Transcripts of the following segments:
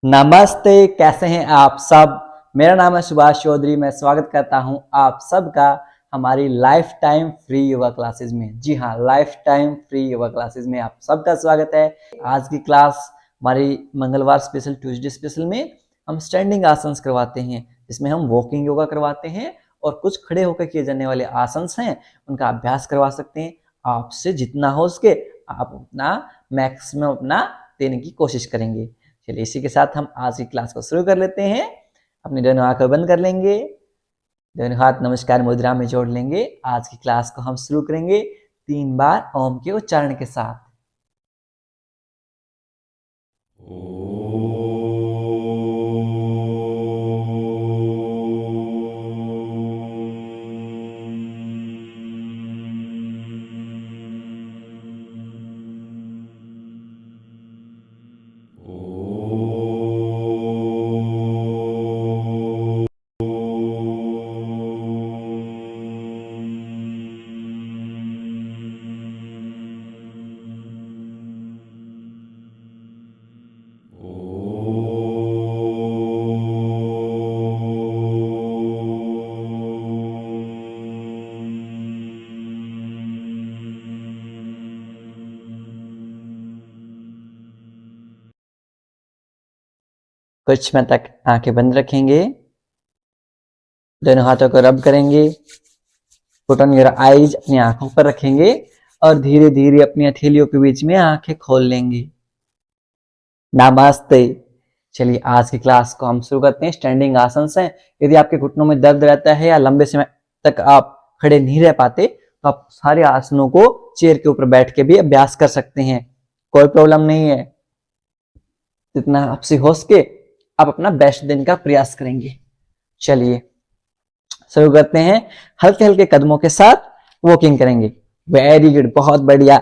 नमस्ते, कैसे हैं आप सब। मेरा नाम है सुभाष चौधरी। मैं स्वागत करता हूं आप सबका हमारी life time free yoga classes में। जी हाँ, life time free yoga classes में आप सबका स्वागत है। आज की क्लास हमारी मंगलवार स्पेशल, ट्यूसडे स्पेशल में हम स्टैंडिंग आसन्स करवाते हैं, जिसमें हम वॉकिंग योगा करवाते हैं और कुछ खड़े होकर किए जाने वाले आसन्स हैं, उनका अभ्यास करवा सकते हैं। आपसे जितना हो सके आप अपना मैक्सिमम अपना देने की कोशिश करेंगे। चलिए, इसी के साथ हम आज की क्लास को शुरू कर लेते हैं। अपनी दोनों आंखें बंद कर लेंगे, दोनों हाथ नमस्कार मुद्रा में जोड़ लेंगे। आज की क्लास को हम शुरू करेंगे 3 बार ओम के उच्चारण के साथ। कुछ समय तक आंखें बंद रखेंगे, दोनों हाथों को रब करेंगे। पुट ऑन योर आईज, अपनी आंखों पर रखेंगे और धीरे धीरे अपनी हथेलियों के बीच में आंखें खोल लेंगे। नमस्ते। चलिए, आज की क्लास को हम शुरू करते हैं। स्टैंडिंग आसन्स हैं। यदि आपके घुटनों में दर्द रहता है या लंबे समय तक आप खड़े नहीं रह पाते, तो आप सारे आसनों को चेयर के ऊपर बैठ के भी अभ्यास कर सकते हैं, कोई प्रॉब्लम नहीं है। जितना आपसे हो सके आप अपना बेस्ट देने का प्रयास करेंगे। चलिए शुरू करते हैं। हल्के हल्के कदमों के साथ वॉकिंग करेंगे। वेरी गुड, बहुत बढ़िया।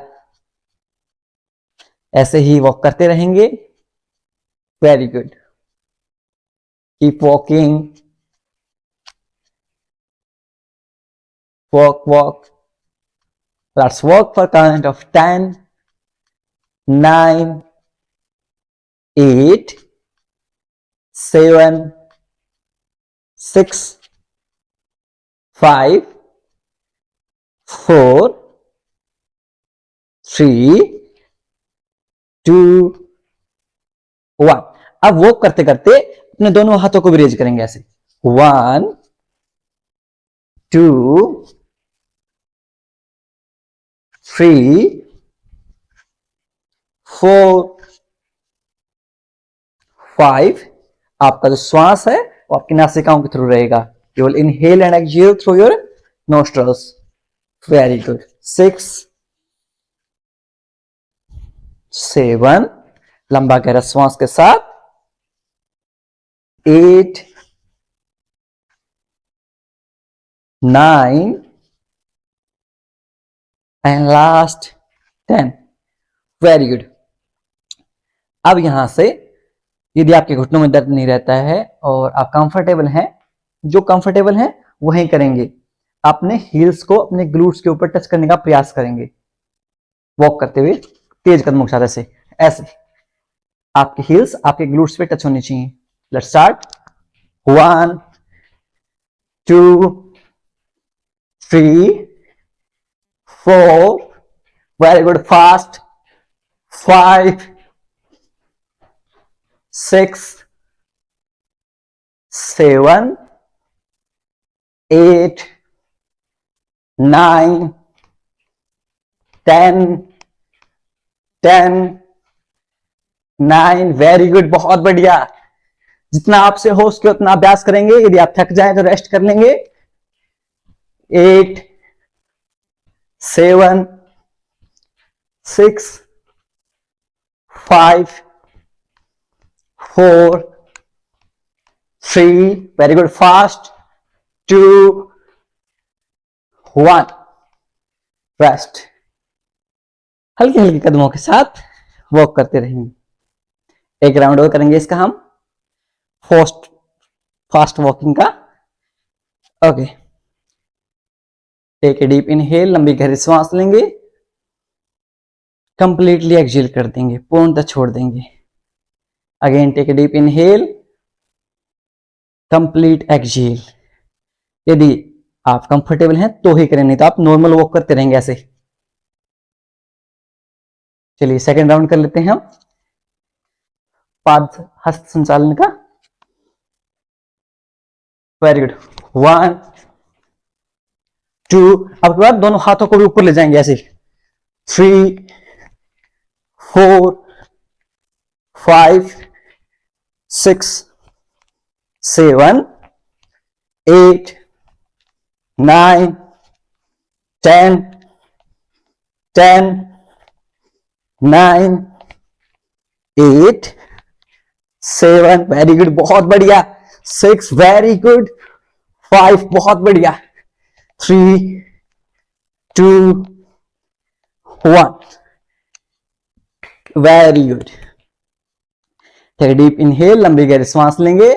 ऐसे ही वॉक करते रहेंगे। Very good, keep walking, walk. Let's walk for count of 10, 9, 8, 7, 6, 5, 4, 3, 2, 1। अब वॉक करते करते अपने दोनों हाथों को भी रेज करेंगे ऐसे। 1, 2, 3, 4, 5। आपका जो श्वास है वो आपकी नासिकाओं के थ्रू रहेगा। You will inhale and exhale through your nostrils. Very good. 6, 7, लंबा गहरा श्वास के साथ। 8, 9 and last 10. Very good. अब यहां से यदि आपके घुटनों में दर्द नहीं रहता है और आप कंफर्टेबल हैं, जो कंफर्टेबल हैं वही करेंगे। अपने हील्स को अपने ग्लूट्स के ऊपर टच करने का प्रयास करेंगे वॉक करते हुए, तेज कदमों के साथ ऐसे आपके हील्स आपके ग्लूट्स पे टच होनी चाहिए। Let's start. 1, 2, 3, 4, very good, fast. 5, 6, 7, 8, 9, 10, 9। Very good, बहुत बढ़िया। जितना आपसे हो उसके उतना अभ्यास करेंगे। यदि आप थक जाए तो रेस्ट कर लेंगे। 8, 7, 6, 5, 4, 3, वेरी गुड, फास्ट। 2, 1, रेस्ट। हल्के हल्के कदमों के साथ वॉक करते रहेंगे। एक राउंड और करेंगे इसका हम, फास्ट वॉकिंग का। Okay, take a deep inhale, लंबी गहरी सांस लेंगे। कंप्लीटली एक्सहेल कर देंगे, पूर्णतः छोड़ देंगे। Again take a deep inhale, complete exhale. यदि आप कंफर्टेबल हैं तो ही करें, नहीं तो आप नॉर्मल वॉक करते रहेंगे ऐसे। चलिए सेकेंड राउंड कर लेते हैं हम पाद हस्त संचालन का। वेरी गुड, 1 2, अब के बाद दोनों हाथों को भी ऊपर ले जाएंगे ऐसे, 3 4 5 6 7 8 9 10 10 9 8 7, वेरी गुड, बहुत बढ़िया, 6, वेरी गुड, 5, बहुत बढ़िया, 3 2 1, very good. Take deep inhale, लंबी गहरी सांस लेंगे,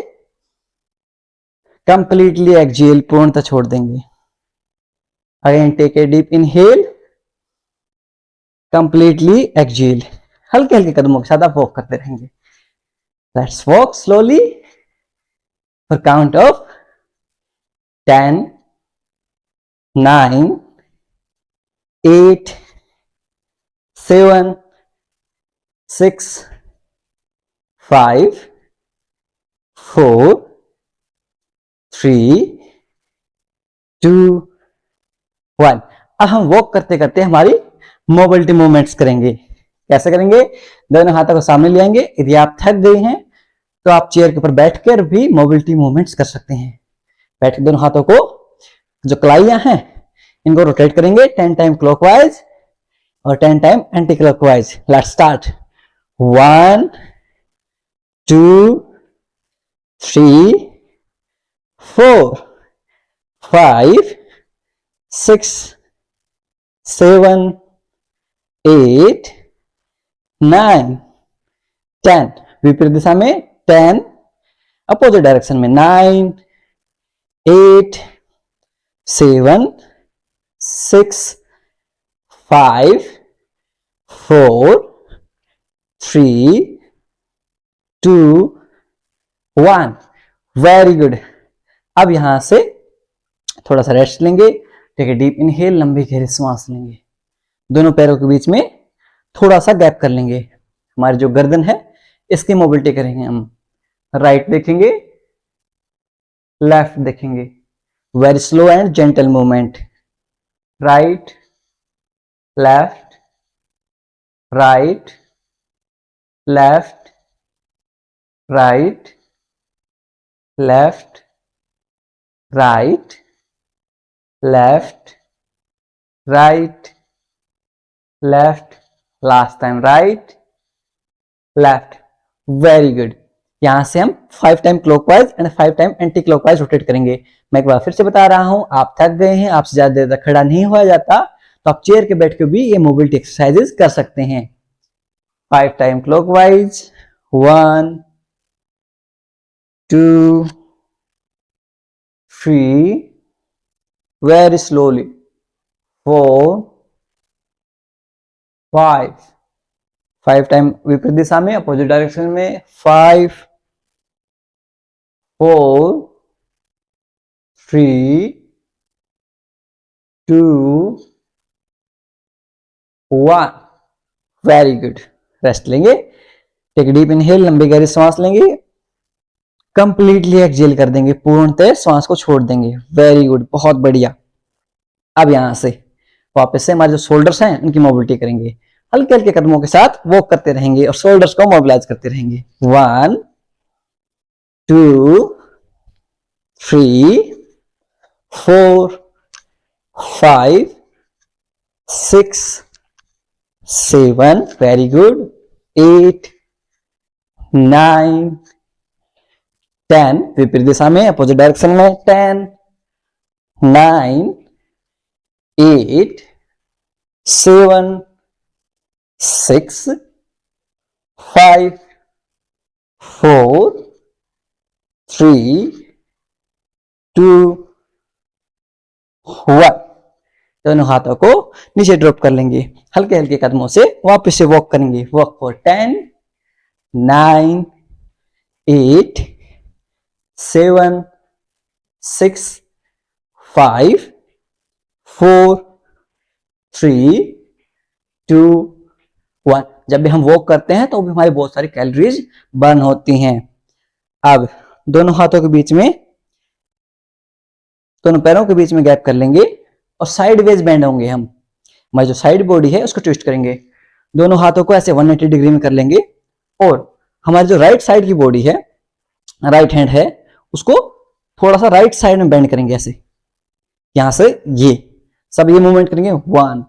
कंप्लीटली एक्सहेल, पूर्णतः छोड़ देंगे। Again take a deep inhale, completely exhale. हल्के हल्के कदमों के साथ आप वॉक करते रहेंगे। Let's walk slowly for count of 10 9 8 7 6 5 4 3 2 1। अब हम वॉक करते करते हमारी मोबिलिटी मूवमेंट्स करेंगे। कैसे करेंगे? दोनों हाथों को सामने ले आएंगे। यदि आप थक गए हैं तो आप चेयर के ऊपर बैठकर भी मोबिलिटी मूवमेंट्स कर सकते हैं। बैठ के दोनों हाथों को, जो कलाइयां हैं, इनको रोटेट करेंगे 10 टाइम क्लॉकवाइज और 10 time anti clockwise. Let's start. 1 2 3 4 5 6 7 8 9 10। विपरीत दिशा में 10, अपोजिट डायरेक्शन में 9 8 7 6 5 4 3 2 1। Very good. अब यहां से थोड़ा सा रेस्ट लेंगे। टेक ए डीप इनहेल, लंबी गहरी सांस लेंगे। दोनों पैरों के बीच में थोड़ा सा गैप कर लेंगे। हमारी जो गर्दन है इसकी मोबिलिटी करेंगे हम। राइट देखेंगे, लेफ्ट देखेंगे। Very slow and gentle movement. Right left right left right left right left right left. Last time right left. Very good. यहां से हम 5 time clockwise and 5 time anti clockwise rotate करेंगे। मैं एक बार फिर से बता रहा हूं, आप थक गए हैं, आपसे ज्यादा देर तक खड़ा नहीं हुआ जाता, तो आप चेयर के बैठ के भी ये मोबिलिटी एक्सरसाइजेस कर सकते हैं। 5 time clockwise, 1 2 3, very slowly, 4 5 time विपरीत दिशा में, अपोजिट डायरेक्शन में, 5 4 3 2 1। Very good. रेस्ट लेंगे। टेक डीप इनहेल, लंबी गहरी सांस लेंगे, कंप्लीटली एक्सहेल कर देंगे, पूर्णतः श्वास को छोड़ देंगे। वेरी गुड, बहुत बढ़िया। अब यहां से वापस से हमारे जो शोल्डर्स हैं उनकी मोबिलिटी करेंगे। हल्के हल्के कदमों के साथ वॉक करते रहेंगे और शोल्डर्स को मोबिलाइज करते रहेंगे। 1 2 3 4 5 6 7, वेरी गुड, 8 9 10। विपरीत दिशा में, अपोजिट डायरेक्शन में, 10 9 8 7 6 5 4 3 2 1। दोनों हाथों को नीचे ड्रॉप कर लेंगे। हल्के हल्के कदमों से वापस से वॉक करेंगे। Walk for 10 9 8 7 6 5 4 3 2 1। जब भी हम वॉक करते हैं तो भी हमारी बहुत सारी कैलोरीज बर्न होती हैं। अब दोनों हाथों के बीच में, दोनों पैरों के बीच में गैप कर लेंगे और साइडवेज बेंड होंगे हम। हमारी जो साइड बॉडी है उसको ट्विस्ट करेंगे, दोनों हाथों को ऐसे 180 डिग्री में कर लेंगे और हमारी जो राइट साइड की बॉडी है, राइट हैंड है, उसको थोड़ा सा राइट साइड में बेंड करेंगे ऐसे, यहां से ये सब ये मूवमेंट करेंगे। 1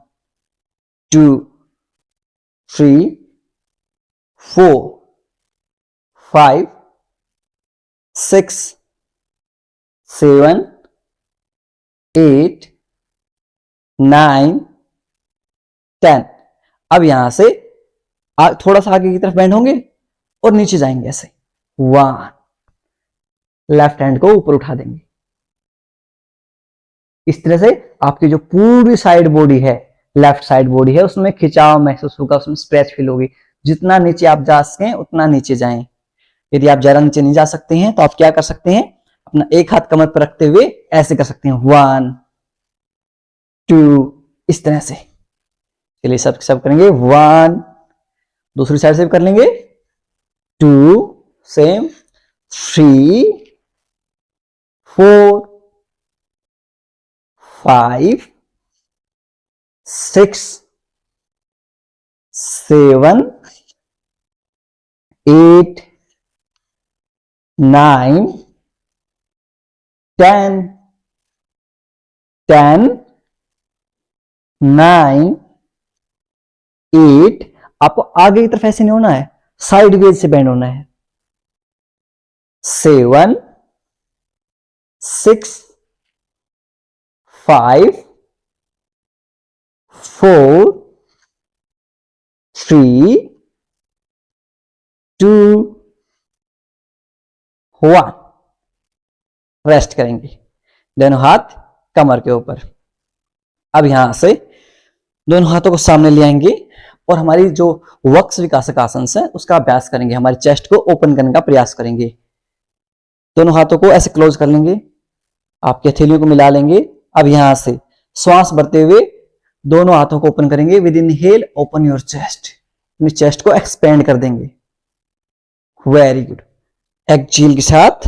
2 3 4 5 6 7 8 9 10। अब यहां से थोड़ा सा आगे की तरफ बेंड होंगे और नीचे जाएंगे ऐसे। 1, लेफ्ट हैंड को ऊपर उठा देंगे। इस तरह से आपकी जो पूरी साइड बॉडी है, लेफ्ट साइड बॉडी है, उसमें खिंचाव महसूस होगा, उसमें स्ट्रेच फील होगी। जितना नीचे आप जा सकें उतना नीचे जाएं। यदि आप ज्यादा नीचे नहीं जा सकते हैं तो आप क्या कर सकते हैं, अपना एक हाथ कमर पर रखते हुए ऐसे कर सकते हैं। 1 2, इस तरह से। चलिए सब करेंगे। 1, दूसरी साइड से भी कर लेंगे। 2, सेम। 3 4 5 6 7 8 9 10 10 9 8। आपको आगे की तरफ ऐसे नहीं होना है, साइड वेज से बेंड होना है। 7 6 5 4 3 2 1। रेस्ट करेंगे, दोनों हाथ कमर के ऊपर। अब यहां से दोनों हाथों को सामने ले आएंगे और हमारी जो वक्ष विकासक आसन है उसका अभ्यास करेंगे। हमारी चेस्ट को ओपन करने का प्रयास करेंगे। दोनों हाथों को ऐसे क्लोज कर लेंगे, आपकी हथेलियों को मिला लेंगे। अब यहां से श्वास भरते हुए दोनों हाथों को ओपन करेंगे। With inhale open your chest, अपनी चेस्ट को एक्सपेंड कर देंगे। Very good. एक्सहेल के साथ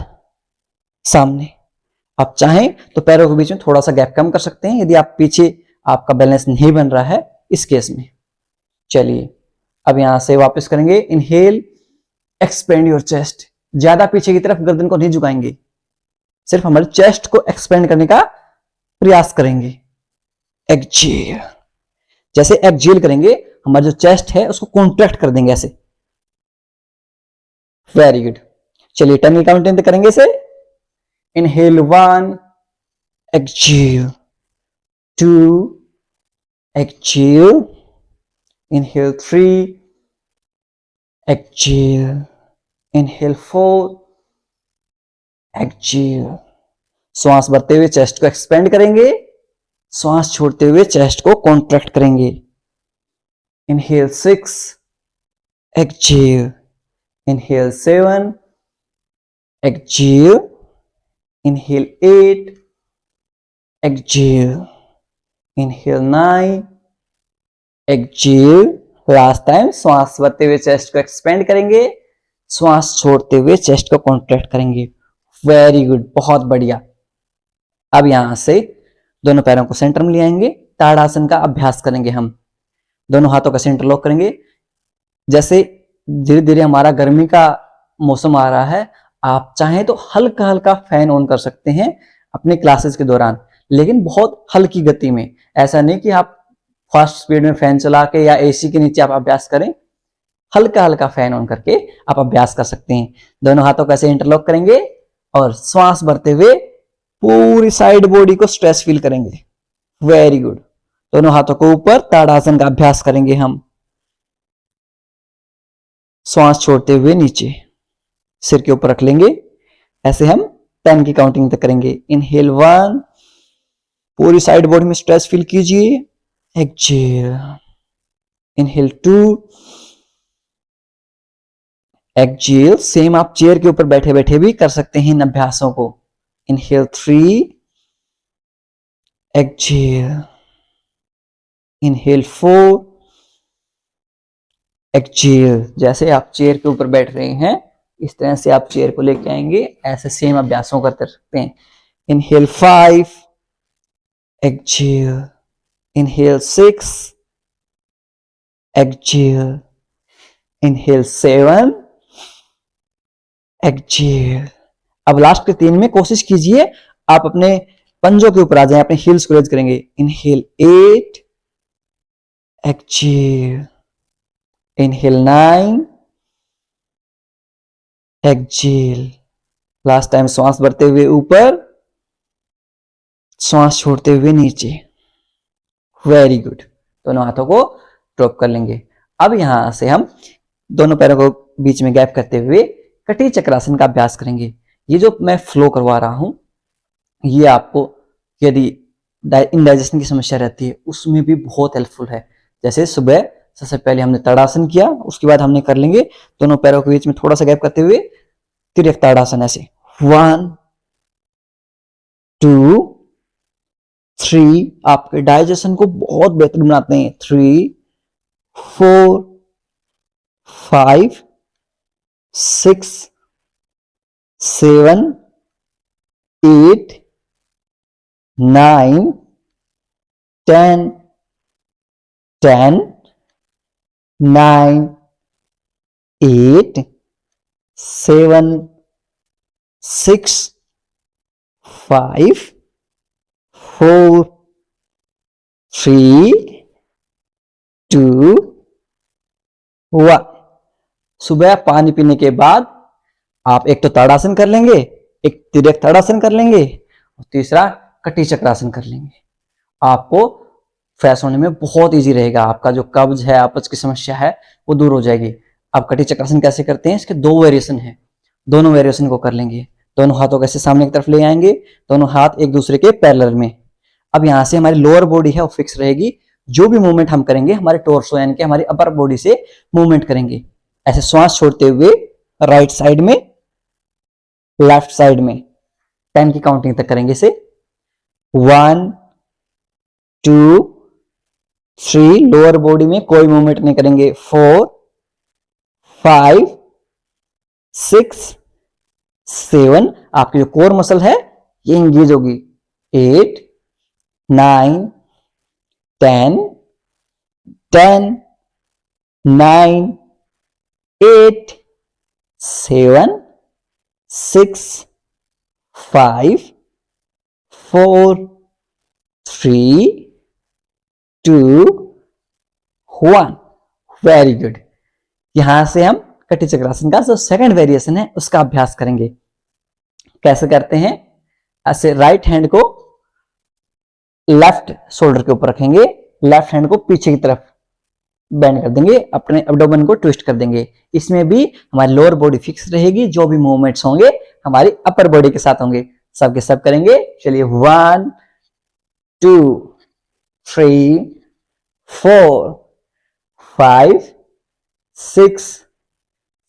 सामने। आप चाहें तो पैरों के बीच में थोड़ा सा गैप कम कर सकते हैं, यदि आप पीछे आपका बैलेंस नहीं बन रहा है इस केस में। चलिए अब यहां से वापस करेंगे। Inhale, expand your chest. ज्यादा पीछे की तरफ गर्दन को नहीं झुकाएंगे, सिर्फ हमारे चेस्ट को एक्सपेंड करने का प्रयास करेंगे। एक्सहेल, जैसे एक्सहेल करेंगे हमारा जो चेस्ट है उसको कॉन्ट्रैक्ट कर देंगे ऐसे। Very good. चलिए 10 की काउंटिंग करेंगे इसे। Inhale 1, exhale 2, exhale, inhale 3, exhale, inhale 4, exhale। श्वास भरते हुए चेस्ट को एक्सपेंड करेंगे, श्वास छोड़ते हुए चेस्ट को कॉन्ट्रैक्ट करेंगे। inhale 6, exhale, inhale 7, exhale, inhale 8, exhale, inhale 9, exhale. Last time श्वास भरते हुए चेस्ट को एक्सपेंड करेंगे, श्वास छोड़ते हुए चेस्ट को कॉन्ट्रैक्ट करेंगे। वेरी गुड, बहुत बढ़िया। अब यहां से दोनों पैरों को सेंटर में ले आएंगे। ताड़ासन का अभ्यास करेंगे हम। दोनों हाथों का सेंटर लॉक करेंगे। जैसे धीरे धीरे हमारा गर्मी का मौसम आ रहा है, आप चाहें तो हल्का हल्का फैन ऑन कर सकते हैं अपने क्लासेस के दौरान, लेकिन बहुत हल्की गति में। ऐसा नहीं कि आप फास्ट स्पीड में फैन चला के या एसी के नीचे आप अभ्यास करें, हल्का हल्का फैन ऑन करके आप अभ्यास कर सकते हैं। दोनों हाथों को ऐसे इंटरलॉक करेंगे और श्वास भरते हुए पूरी साइड बॉडी को स्ट्रेच फील करेंगे। Very good. दोनों हाथों को ऊपर ताड़ासन का अभ्यास करेंगे हम। श्वास छोड़ते हुए नीचे सिर के ऊपर रख लेंगे। ऐसे हम 10 की काउंटिंग तक करेंगे। इनहेल 1, पूरी साइड बॉडी में स्ट्रेच फील कीजिए। Exhale, inhale 2, exhale. सेम आप चेयर के ऊपर बैठे बैठे भी कर सकते हैं इन अभ्यासों को। Inhale 3, exhale, inhale 4, exhale. जैसे आप चेयर के ऊपर बैठ रहे हैं इस तरह से आप चेयर को लेके आएंगे, ऐसे सेम अभ्यासों करते सकते हैं। Inhale 5, exhale, inhale 6, exhale, inhale 7, exhale. अब लास्ट के 3 में कोशिश कीजिए आप अपने पंजों के ऊपर आ जाएं, अपने हील्स को रेज करेंगे। Inhale 8, exhale, inhale 9, exhale. Last time श्वास भरते हुए ऊपर, श्वास छोड़ते हुए नीचे। Very good. दोनों हाथों को ड्रॉप कर लेंगे। अब यहां से हम दोनों पैरों को बीच में गैप करते हुए कटी चक्रासन का अभ्यास करेंगे। ये जो मैं फ्लो करवा रहा हूं ये आपको यदि इनडाइजेशन की समस्या रहती है उसमें भी बहुत हेल्पफुल है। जैसे सुबह सबसे पहले हमने ताड़ासन किया, उसके बाद हमने कर लेंगे दोनों पैरों के बीच में थोड़ा सा गैप करते हुए तिर्यक ताड़ासन। ऐसे 1 2 3, आपके डाइजेशन को बहुत बेहतर बनाते हैं। 3 4 5 6 7 8 9 10 10 9 8 7 6 5 4 3 2 1। सुबह पानी पीने के बाद आप एक तो ताड़ासन कर लेंगे, एक तिर्यक ताड़ासन कर लेंगे और तीसरा कटी चक्रासन कर लेंगे। आपको फ्रेश होने में बहुत इजी रहेगा। आपका जो कब्ज है, अपच की समस्या है वो दूर हो जाएगी। अब कटी चक्रासन कैसे करते हैं, इसके 2 वेरिएशन है। दोनों वेरिएशन को कर लेंगे। दोनों हाथों को ऐसे सामने की तरफ ले आएंगे, दोनों हाथ एक दूसरे के पैरेलल में। अब यहां से हमारी लोअर बॉडी है वो फिक्स रहेगी। जो भी मूवमेंट हम करेंगे हमारे टोर्सो यानी कि हमारी अपर बॉडी से मूवमेंट करेंगे। ऐसे श्वास छोड़ते हुए राइट साइड में, लेफ्ट साइड में 10 की काउंटिंग तक करेंगे। इसे 1 2 3, लोअर बॉडी में कोई मूवमेंट नहीं करेंगे। 4 5 6 7, आपकी जो कोर मसल है ये इंगेज होगी। 8 9 10 10 9 8 7 6 5 4 3 2 1। Very good. यहां से हम कटी चक्रासन का जो सेकंड वेरिएशन है उसका अभ्यास करेंगे। कैसे करते हैं, ऐसे राइट हैंड को लेफ्ट शोल्डर के ऊपर रखेंगे, लेफ्ट हैंड को पीछे की तरफ बेंड कर देंगे, अपने एब्डोमेन को ट्विस्ट कर देंगे। इसमें भी हमारी लोअर बॉडी फिक्स रहेगी। जो भी मूवमेंट्स होंगे हमारी अपर बॉडी के साथ होंगे। सबके सब करेंगे। चलिए 1 2 3 4 5 6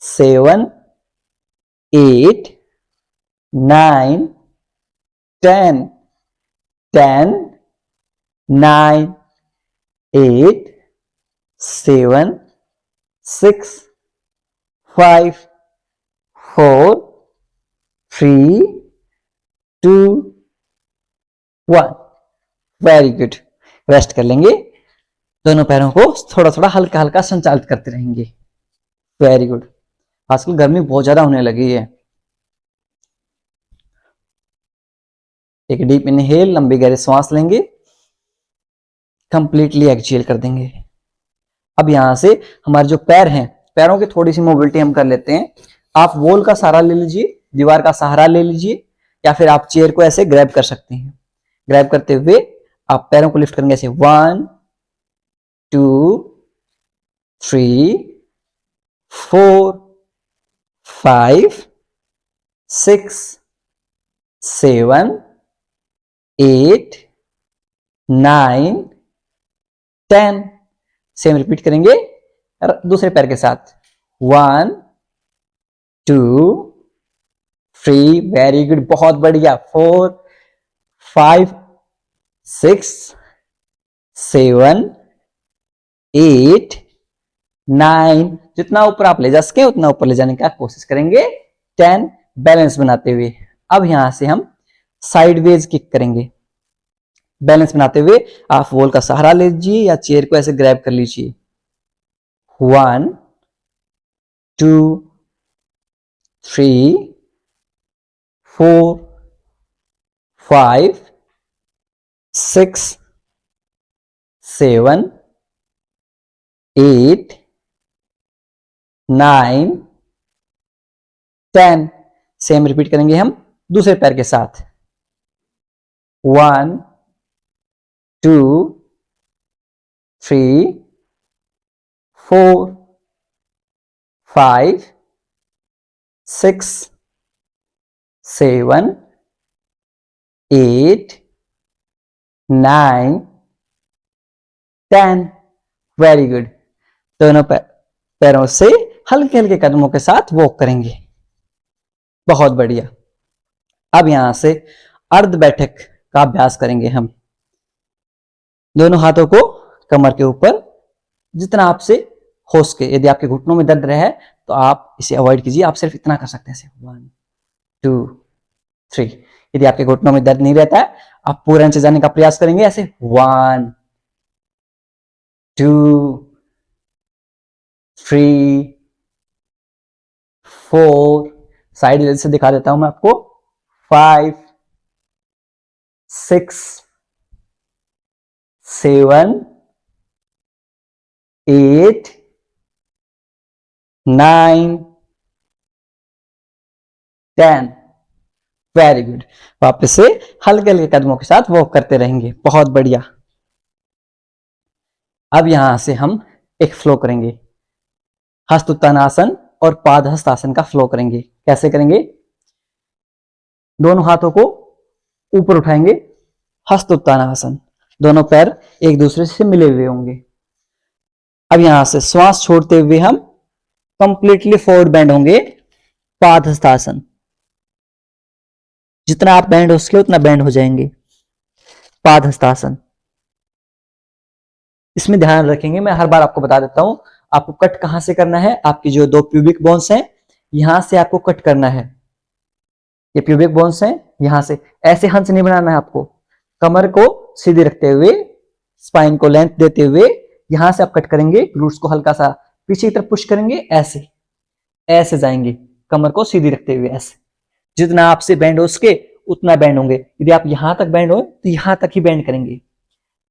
7 8 9 10 10 9 8 7 6 5 4 3 2 1। Very good. रेस्ट कर लेंगे। दोनों पैरों को थोड़ा थोड़ा हल्का हल्का संचालित करते रहेंगे। Very good. आजकल गर्मी बहुत ज्यादा होने लगी है। एक डीप इनहेल, लंबी गहरी सांस लेंगे, कंप्लीटली एक्सहेल कर देंगे। अब यहां से हमारे जो पैर हैं, पैरों की थोड़ी सी मोबिलिटी हम कर लेते हैं। आप वॉल का सहारा ले लीजिए, दीवार का सहारा ले लीजिए, या फिर आप चेयर को ऐसे ग्रैब कर सकते हैं। ग्रैब करते हुए आप पैरों को लिफ्ट करेंगे ऐसे 1 2 3 4 5 6 7 8 9 10। सेम रिपीट करेंगे दूसरे पैर के साथ। 1 2 3, वेरी गुड, बहुत बढ़िया, 4 5 6 7 8 9, जितना ऊपर आप ले जा सके उतना ऊपर ले जाने का कोशिश करेंगे, 10 बैलेंस बनाते हुए। अब यहां से हम साइडवेज किक करेंगे। बैलेंस बनाते हुए आप वॉल का सहारा लीजिए या चेयर को ऐसे ग्रैब कर लीजिए। 1 2 3 4 5 6 7 8 9 10, सेम रिपीट करेंगे हम दूसरे पैर के साथ। 1 2 3 4 5 6 7 8 9 10, वेरी गुड। दोनों पैरों से हल्के हल्के कदमों के साथ वॉक करेंगे, बहुत बढ़िया। अब यहां से अर्ध बैठक का अभ्यास करेंगे हम। दोनों हाथों को कमर के ऊपर जितना आपसे हो सके, यदि आपके घुटनों में दर्द रहे तो आप इसे अवॉइड कीजिए, आप सिर्फ इतना कर सकते हैं, 1 2 3। यदि आपके घुटनों में दर्द नहीं रहता है, आप पूरा नीचे जाने का प्रयास करेंगे, ऐसे 1 2 3 4, साइड से दिखा देता हूं मैं आपको, 5 6 7 8 9 10, वेरी गुड। वापस से हल्के हल्के कदमों के साथ वॉक करते रहेंगे, बहुत बढ़िया। अब यहां से हम एक फ्लो करेंगे, हस्त उत्तानासन और पाद हस्तासन का फ्लो करेंगे। कैसे करेंगे? दोनों हाथों को ऊपर उठाएंगे, हस्त उत्तानासन, दोनों पैर एक दूसरे से मिले हुए होंगे। अब यहां से श्वास छोड़ते हुए हम कंप्लीटली फॉरवर्ड बेंड होंगे, पाद हस्तासन। जितना आप बेंड हो सके उतना बेंड हो जाएंगे, पाद हस्तासन। इसमें ध्यान रखेंगे, मैं हर बार आपको बता देता हूं, आपको कट कहां से करना है, आपकी जो 2 प्यूबिक बोन्स हैं यहां से आपको कट करना है। ये प्यूबिक बोन्स हैं, यहां से ऐसे हंस नहीं बनाना है आपको, कमर को सीधी रखते हुए, स्पाइन को लेंथ देते हुए यहां से आप कट करेंगे, ग्लूट्स को हल्का सा पीछे की तरफ पुश करेंगे, ऐसे ऐसे जाएंगे, कमर को सीधी रखते हुए ऐसे। जितना आपसे बेंड हो सके उतना बेंड होंगे। यदि आप यहां तक बेंड हो तो यहां तक ही बेंड करेंगे।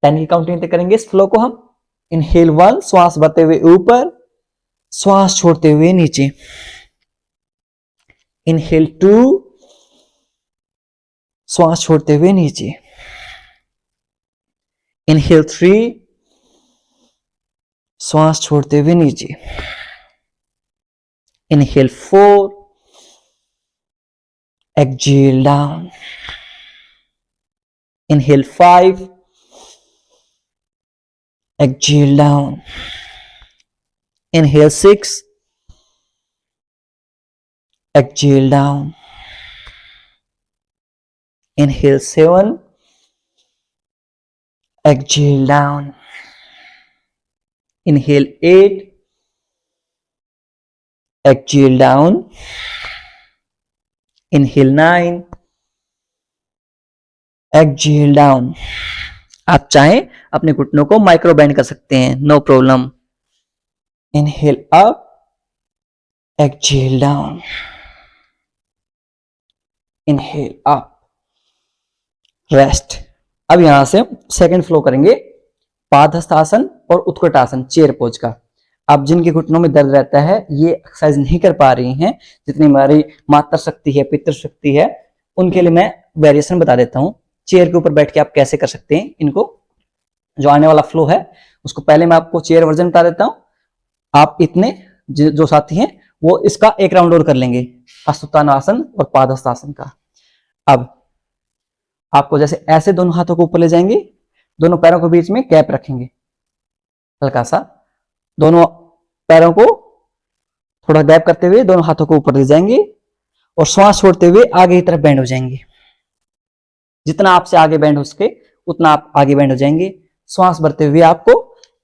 10 की काउंटिंग तक करेंगे इस फ्लो को हम। इनहेल 1, श्वास भरते हुए ऊपर, श्वास छोड़ते हुए नीचे। इनहेल 2, श्वास छोड़ते हुए नीचे। इनहेल 3, श्वास छोड़ते हुए नीचे। Inhale 4, exhale down. Inhale 5, exhale down. Inhale 6, exhale down. Inhale 7, exhale down. Inhale 8, exhale down. Inhale 9, exhale down. आप चाहें अपने घुटनों को माइक्रो बेंड कर सकते हैं, no problem. Inhale up, exhale down. Inhale up, rest. अब यहां से सेकंड फ्लो करेंगे, पादहस्तासन और उत्कटासन, चेयर पोज का। अब जिनके घुटनों में दर्द रहता है, ये एक्सरसाइज नहीं कर पा रही हैं, जितनी हमारी मात्र शक्ति है, पितृ शक्ति है, उनके लिए मैं वेरिएशन बता देता हूं। चेयर के ऊपर बैठ के आप कैसे कर सकते हैं इनको। जो आने वाला फ्लो है उसको पहले मैं आपको चेयर वर्जन बता देता हूं। आप इतने जो साथी हैं वो इसका एक राउंड और कर लेंगे, हस्तोत्तानासन और पादहस्तासन का। अब आपको जैसे ऐसे दोनों हाथों को ऊपर ले जाएंगे, दोनों पैरों के बीच में गैप रखेंगे हल्का सा, दोनों पैरों को थोड़ा गैप करते हुए दोनों हाथों को ऊपर ले जाएंगे और श्वास छोड़ते हुए आगे की तरफ बेंड हो जाएंगे। जितना आपसे आगे बेंड हो सके उतना आप आगे बेंड हो जाएंगे। श्वास भरते हुए आपको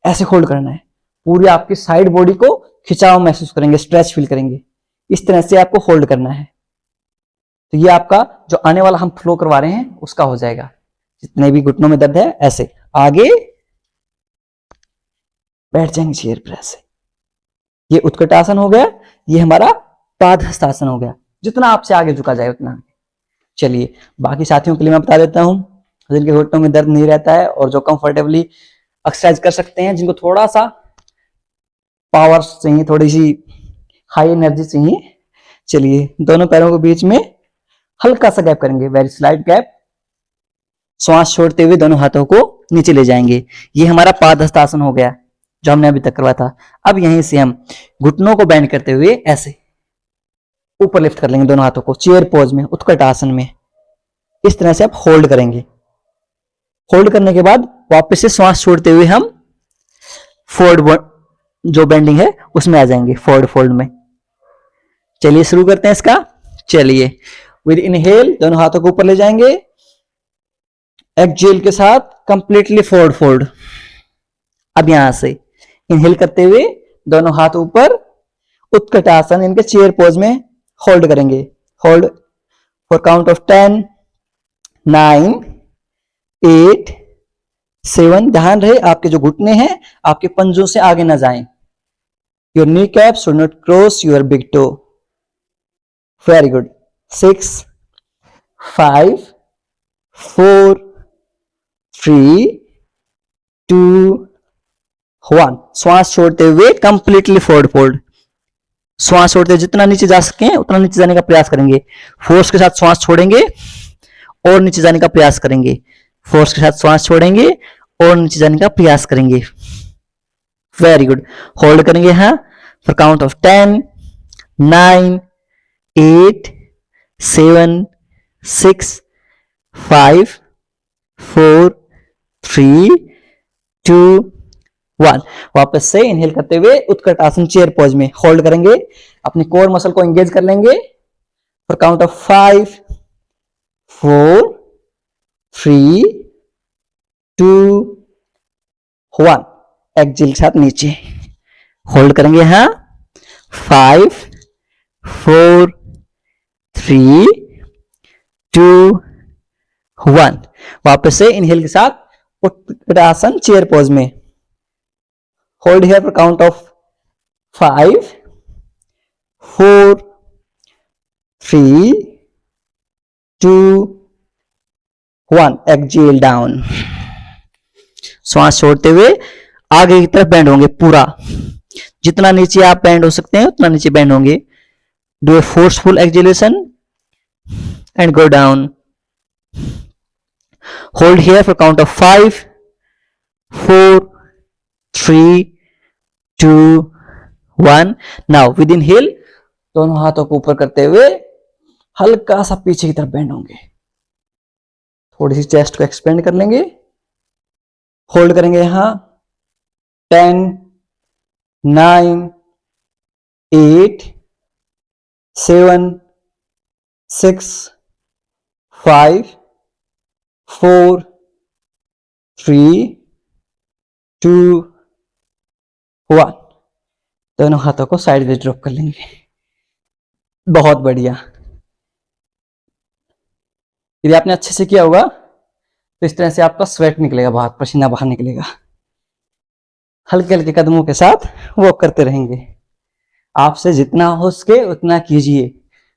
ऐसे होल्ड करना है। पूरी आपकी साइड बॉडी को खिंचाव महसूस करेंगे, स्ट्रेच फील करेंगे। इस तरह से आपको होल्ड करना है। तो ये आपका जो आने वाला हम फ्लो करवा रहे हैं उसका हो जाएगा। जितने भी घुटनों में दर्द है ऐसे आगे बैठ जाएंगे चेयर पर ऐसे। ये उत्कट आसन हो गया। ये हमारा पादहस्तासन हो गया। जितना आपसे आगे झुका जाए उतना। चलिए बाकी साथियों के लिए मैं बता देता हूं, जिनके घुटनों में दर्द नहीं रहता है और जो कंफर्टेबली एक्सरसाइज कर सकते हैं, जिनको थोड़ा सा पावर चाहिए, थोड़ी सी हाई एनर्जी चाहिए, चलिए दोनों पैरों के बीच में हल्का सा गैप करेंगे, वेरी स्लाइट गैप। श्वास छोड़ते हुए दोनों हाथों को नीचे ले जाएंगे। ये हमारा पादहस्तासन हो गया जो हमने अभी तक करवाया था। अब यहीं से हम घुटनों को बेंड करते हुए ऐसे ऊपर लिफ्ट कर लेंगे दोनों हाथों को चेयर पोज में, उत्कट आसन में। इस तरह से आप होल्ड करेंगे। होल्ड करने के बाद वापस से श्वास छोड़ते हुए हम फॉरवर्ड जो बेंडिंग है उसमें आ जाएंगे, फॉरवर्ड फोल्ड में। चलिए शुरू करते हैं इसका। चलिए विद इनहेल दोनों हाथों को ऊपर ले जाएंगे, एक्सहेल के साथ कंप्लीटली फॉरवर्ड फोल्ड। अब यहां से इनहेल करते हुए दोनों हाथ ऊपर, उत्कट आसन इनके चेयर पोज में होल्ड करेंगे। Hold for count of 10, 9, 8, 7। ध्यान रहे आपके जो घुटने हैं आपके पंजों से आगे ना जाएं। Your knee cap should not cross your big toe. Very good. 6, 5, 4, 3, 2, 1। श्वास छोड़ते हुए कंप्लीटली फॉरवर्ड फोल्ड। श्वास छोड़ते हुए जितना नीचे जा सके उतना नीचे जाने का प्रयास करेंगे। फोर्स के साथ श्वास छोड़ेंगे और नीचे जाने का प्रयास करेंगे। फोर्स के साथ श्वास छोड़ेंगे और नीचे जाने का प्रयास करेंगे। Very good. होल्ड करेंगे यहां फॉर काउंट ऑफ 10, 9, 8, 7, 6, 5, 4, 3, 2, 1। वापस से इनहेल करते हुए उत्कट आसन चेयर पोज में होल्ड करेंगे। अपनी कोर मसल को एंगेज कर लेंगे फॉर काउंट ऑफ 5, 4, 3, 2, 1। एक्सहेल के साथ नीचे होल्ड करेंगे यहां 5, 4, 3, 2, 1। वापस से इनहेल के साथ उत्कट आसन चेयर पोज में hold here for count of 5, 4, 3, 2, 1। Exhale down. श्वास छोड़ते हुए आगे की तरफ बेंड होंगे पूरा। जितना नीचे आप बेंड हो सकते हैं उतना नीचे बेंड होंगे। Do a forceful exhalation and go down. Hold here for count of 5, 4, 3, 2, 1। Now with inhale दोनों हाथों को ऊपर करते हुए हल्का सा पीछे की तरफ बेंड होंगे। थोड़ी सी चेस्ट को एक्सपेंड कर लेंगे। होल्ड करेंगे यहां 10, 9, 8, 7, 6, 5, 4, 3, 2, 1। दोनों हाथों को साइड में ड्रॉप कर लेंगे। बहुत बढ़िया। यदि आपने अच्छे से किया होगा तो इस तरह से आपका स्वेट निकलेगा, बाहर पसीना बाहर निकलेगा। हल्के हल्के कदमों के साथ वॉक करते रहेंगे। आपसे जितना हो सके उतना कीजिए।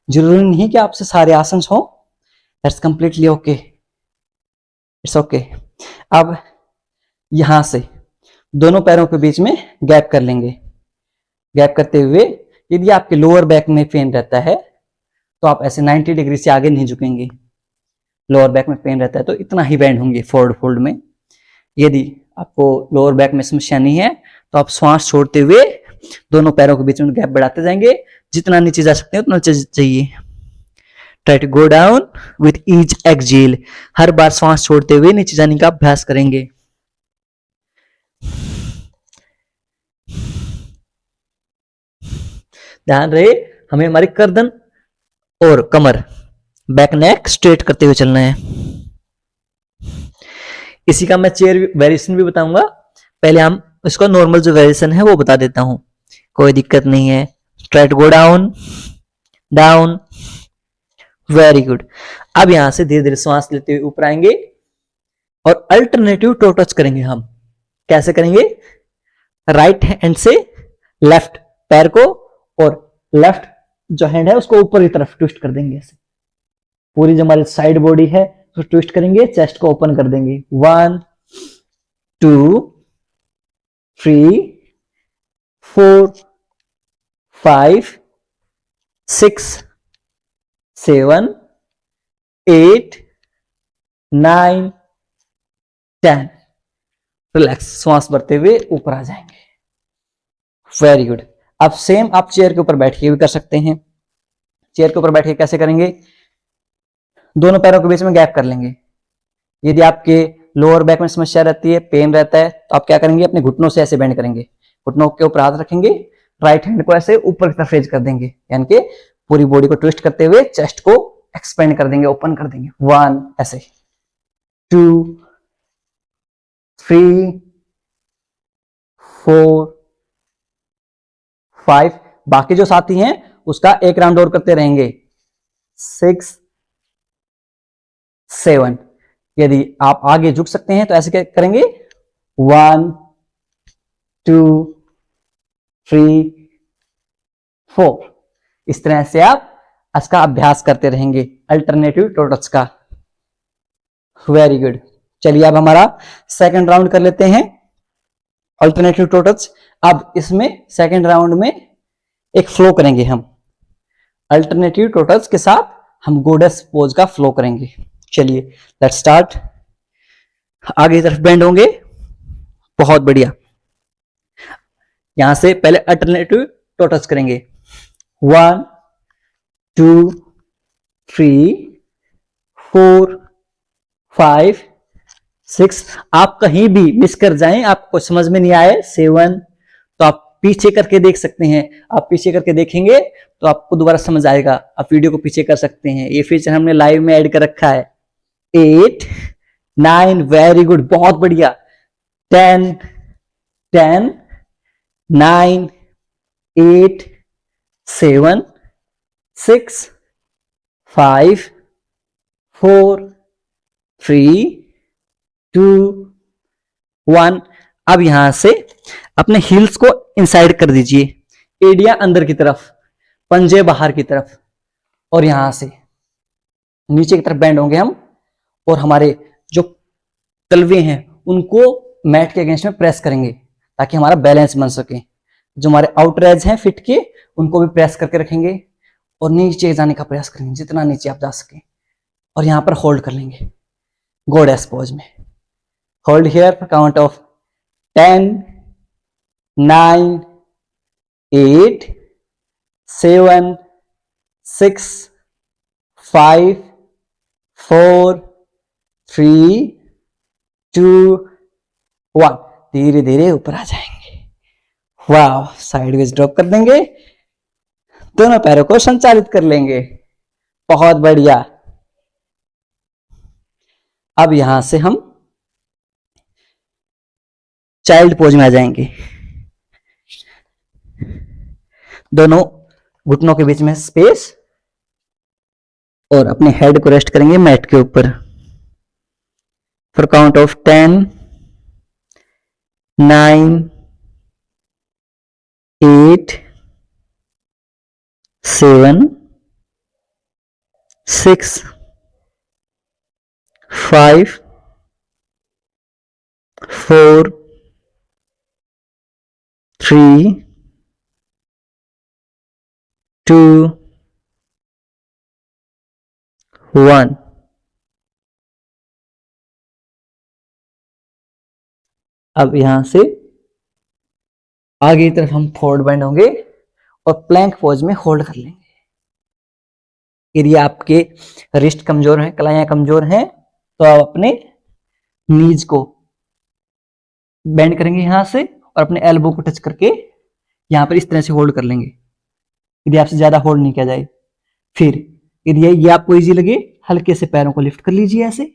जरूरी नहीं कि आपसे सारे आसन हो। That's completely okay, it's okay. अब यहां से दोनों पैरों के बीच में गैप कर लेंगे। गैप करते हुए यदि आपके लोअर बैक में पेन रहता है तो आप ऐसे 90 डिग्री से आगे नहीं झुकेंगे। लोअर बैक में पेन रहता है तो इतना ही बेंड होंगे फॉरवर्ड फोल्ड में। यदि आपको लोअर बैक में समस्या नहीं है तो आप श्वास छोड़ते हुए दोनों पैरों के बीच में गैप बढ़ाते जाएंगे। जितना नीचे जा सकते हैं उतना नीचे जाइए। Try to go down with each exhale. हर बार श्वास छोड़ते हुए नीचे जाने का अभ्यास करेंगे। ध्यान रहे हमें हमारी गर्दन और कमर, बैक नेक स्ट्रेट करते हुए चलना है। इसी का मैं चेयर वेरिएशन भी बताऊंगा। पहले हम इसको नॉर्मल जो वेरिएशन है वो बता देता हूं, कोई दिक्कत नहीं है। Try to go down, down, very good. अब यहां से धीरे धीरे सांस लेते हुए ऊपर आएंगे और अल्टरनेटिव टो टच करेंगे हम। कैसे करेंगे? राइट हैंड से लेफ्ट पैर को और लेफ्ट जो हैंड है उसको ऊपर की तरफ ट्विस्ट कर देंगे ऐसे। पूरी जो हमारी साइड बॉडी है उसको ट्विस्ट करेंगे, चेस्ट को ओपन कर देंगे। 1 2 3 4 5 6 7 8 9 10। रिलैक्स, श्वास भरते हुए ऊपर आ जाएंगे। Very good. अब सेम आप चेयर के ऊपर बैठ के भी कर सकते हैं। चेयर के ऊपर बैठ के कैसे करेंगे? दोनों पैरों के बीच में गैप कर लेंगे। यदि आपके लोअर बैक में समस्या रहती है, पेन रहता है, तो आप क्या करेंगे? अपने घुटनों से ऐसे बेंड करेंगे, घुटनों के ऊपर हाथ रखेंगे, राइट हैंड को ऐसे ऊपर की तरफ रेज कर देंगे, यानी कि पूरी बॉडी को ट्विस्ट करते हुए चेस्ट को एक्सपेंड कर देंगे, ओपन कर देंगे। 1 ऐसे, 2 3 4 5। बाकी जो साथी हैं उसका एक राउंड और करते रहेंगे। 6 7। यदि आप आगे झुक सकते हैं तो ऐसे क्या करेंगे? 1 2 3 4। इस तरह से आप इसका अभ्यास करते रहेंगे, अल्टरनेटिव टो टच का। Very good. चलिए अब हमारा सेकंड राउंड कर लेते हैं, अल्टरनेटिव टो टच। अब इसमें सेकंड राउंड में एक फ्लो करेंगे हम। अल्टरनेटिव टो टच के साथ हम गॉडेस पोज का फ्लो करेंगे। चलिए लेट्स स्टार्ट। आगे की तरफ बेंड होंगे, बहुत बढ़िया। यहां से पहले अल्टरनेटिव टो टच करेंगे। 1 2 3 4 5 6। आप कहीं भी मिस कर जाएं, आपको समझ में नहीं आए 7, तो आप पीछे करके देख सकते हैं। आप पीछे करके देखेंगे तो आपको दोबारा समझ आएगा। आप वीडियो को पीछे कर सकते हैं, ये फीचर हमने लाइव में ऐड कर रखा है। 8 9, वेरी गुड, बहुत बढ़िया। 10 10 9 8 7 6 5 4 3 2 1। अब यहां से अपने हील्स को इनसाइड कर दीजिए, एडिया अंदर की तरफ, पंजे बाहर की तरफ, और यहां से नीचे की तरफ बेंड होंगे हम, और हमारे जो तलवे हैं उनको मैट के अगेंस्ट में प्रेस करेंगे ताकि हमारा बैलेंस बन सके। जो हमारे आउटर एज हैं फिट के, उनको भी प्रेस करके रखेंगे और नीचे जाने का प्रयास करेंगे जितना नीचे आप जा सके, और यहां पर होल्ड कर लेंगे गॉडेस पोज में। Hold here for count of 10 9 8 7 6 5 4 3 2 1। धीरे धीरे ऊपर आ जाएंगे। वाह, साइडवेज ड्रॉप कर देंगे, दोनों पैरों को संचालित कर लेंगे। बहुत बढ़िया। अब यहां से हम चाइल्ड पोज में आ जाएंगे। दोनों घुटनों के बीच में स्पेस, और अपने हेड को रेस्ट करेंगे मैट के ऊपर। For count of 10 9 8 7 6 5 4 3 2 1। अब यहां से आगे की तरफ हम फॉरवर्ड बेंड होंगे और प्लैंक पोज में होल्ड कर लेंगे। यदि आपके रिस्ट कमजोर हैं, कलाइयां कमजोर हैं, तो आप अपने नीज को बेंड करेंगे यहां से और अपने एल्बो को टच करके यहां पर इस तरह से होल्ड कर लेंगे। यदि आपसे ज्यादा होल्ड नहीं किया जाए। फिर यदि ये आपको इजी लगे, हल्के से पैरों को लिफ्ट कर लीजिए, ऐसे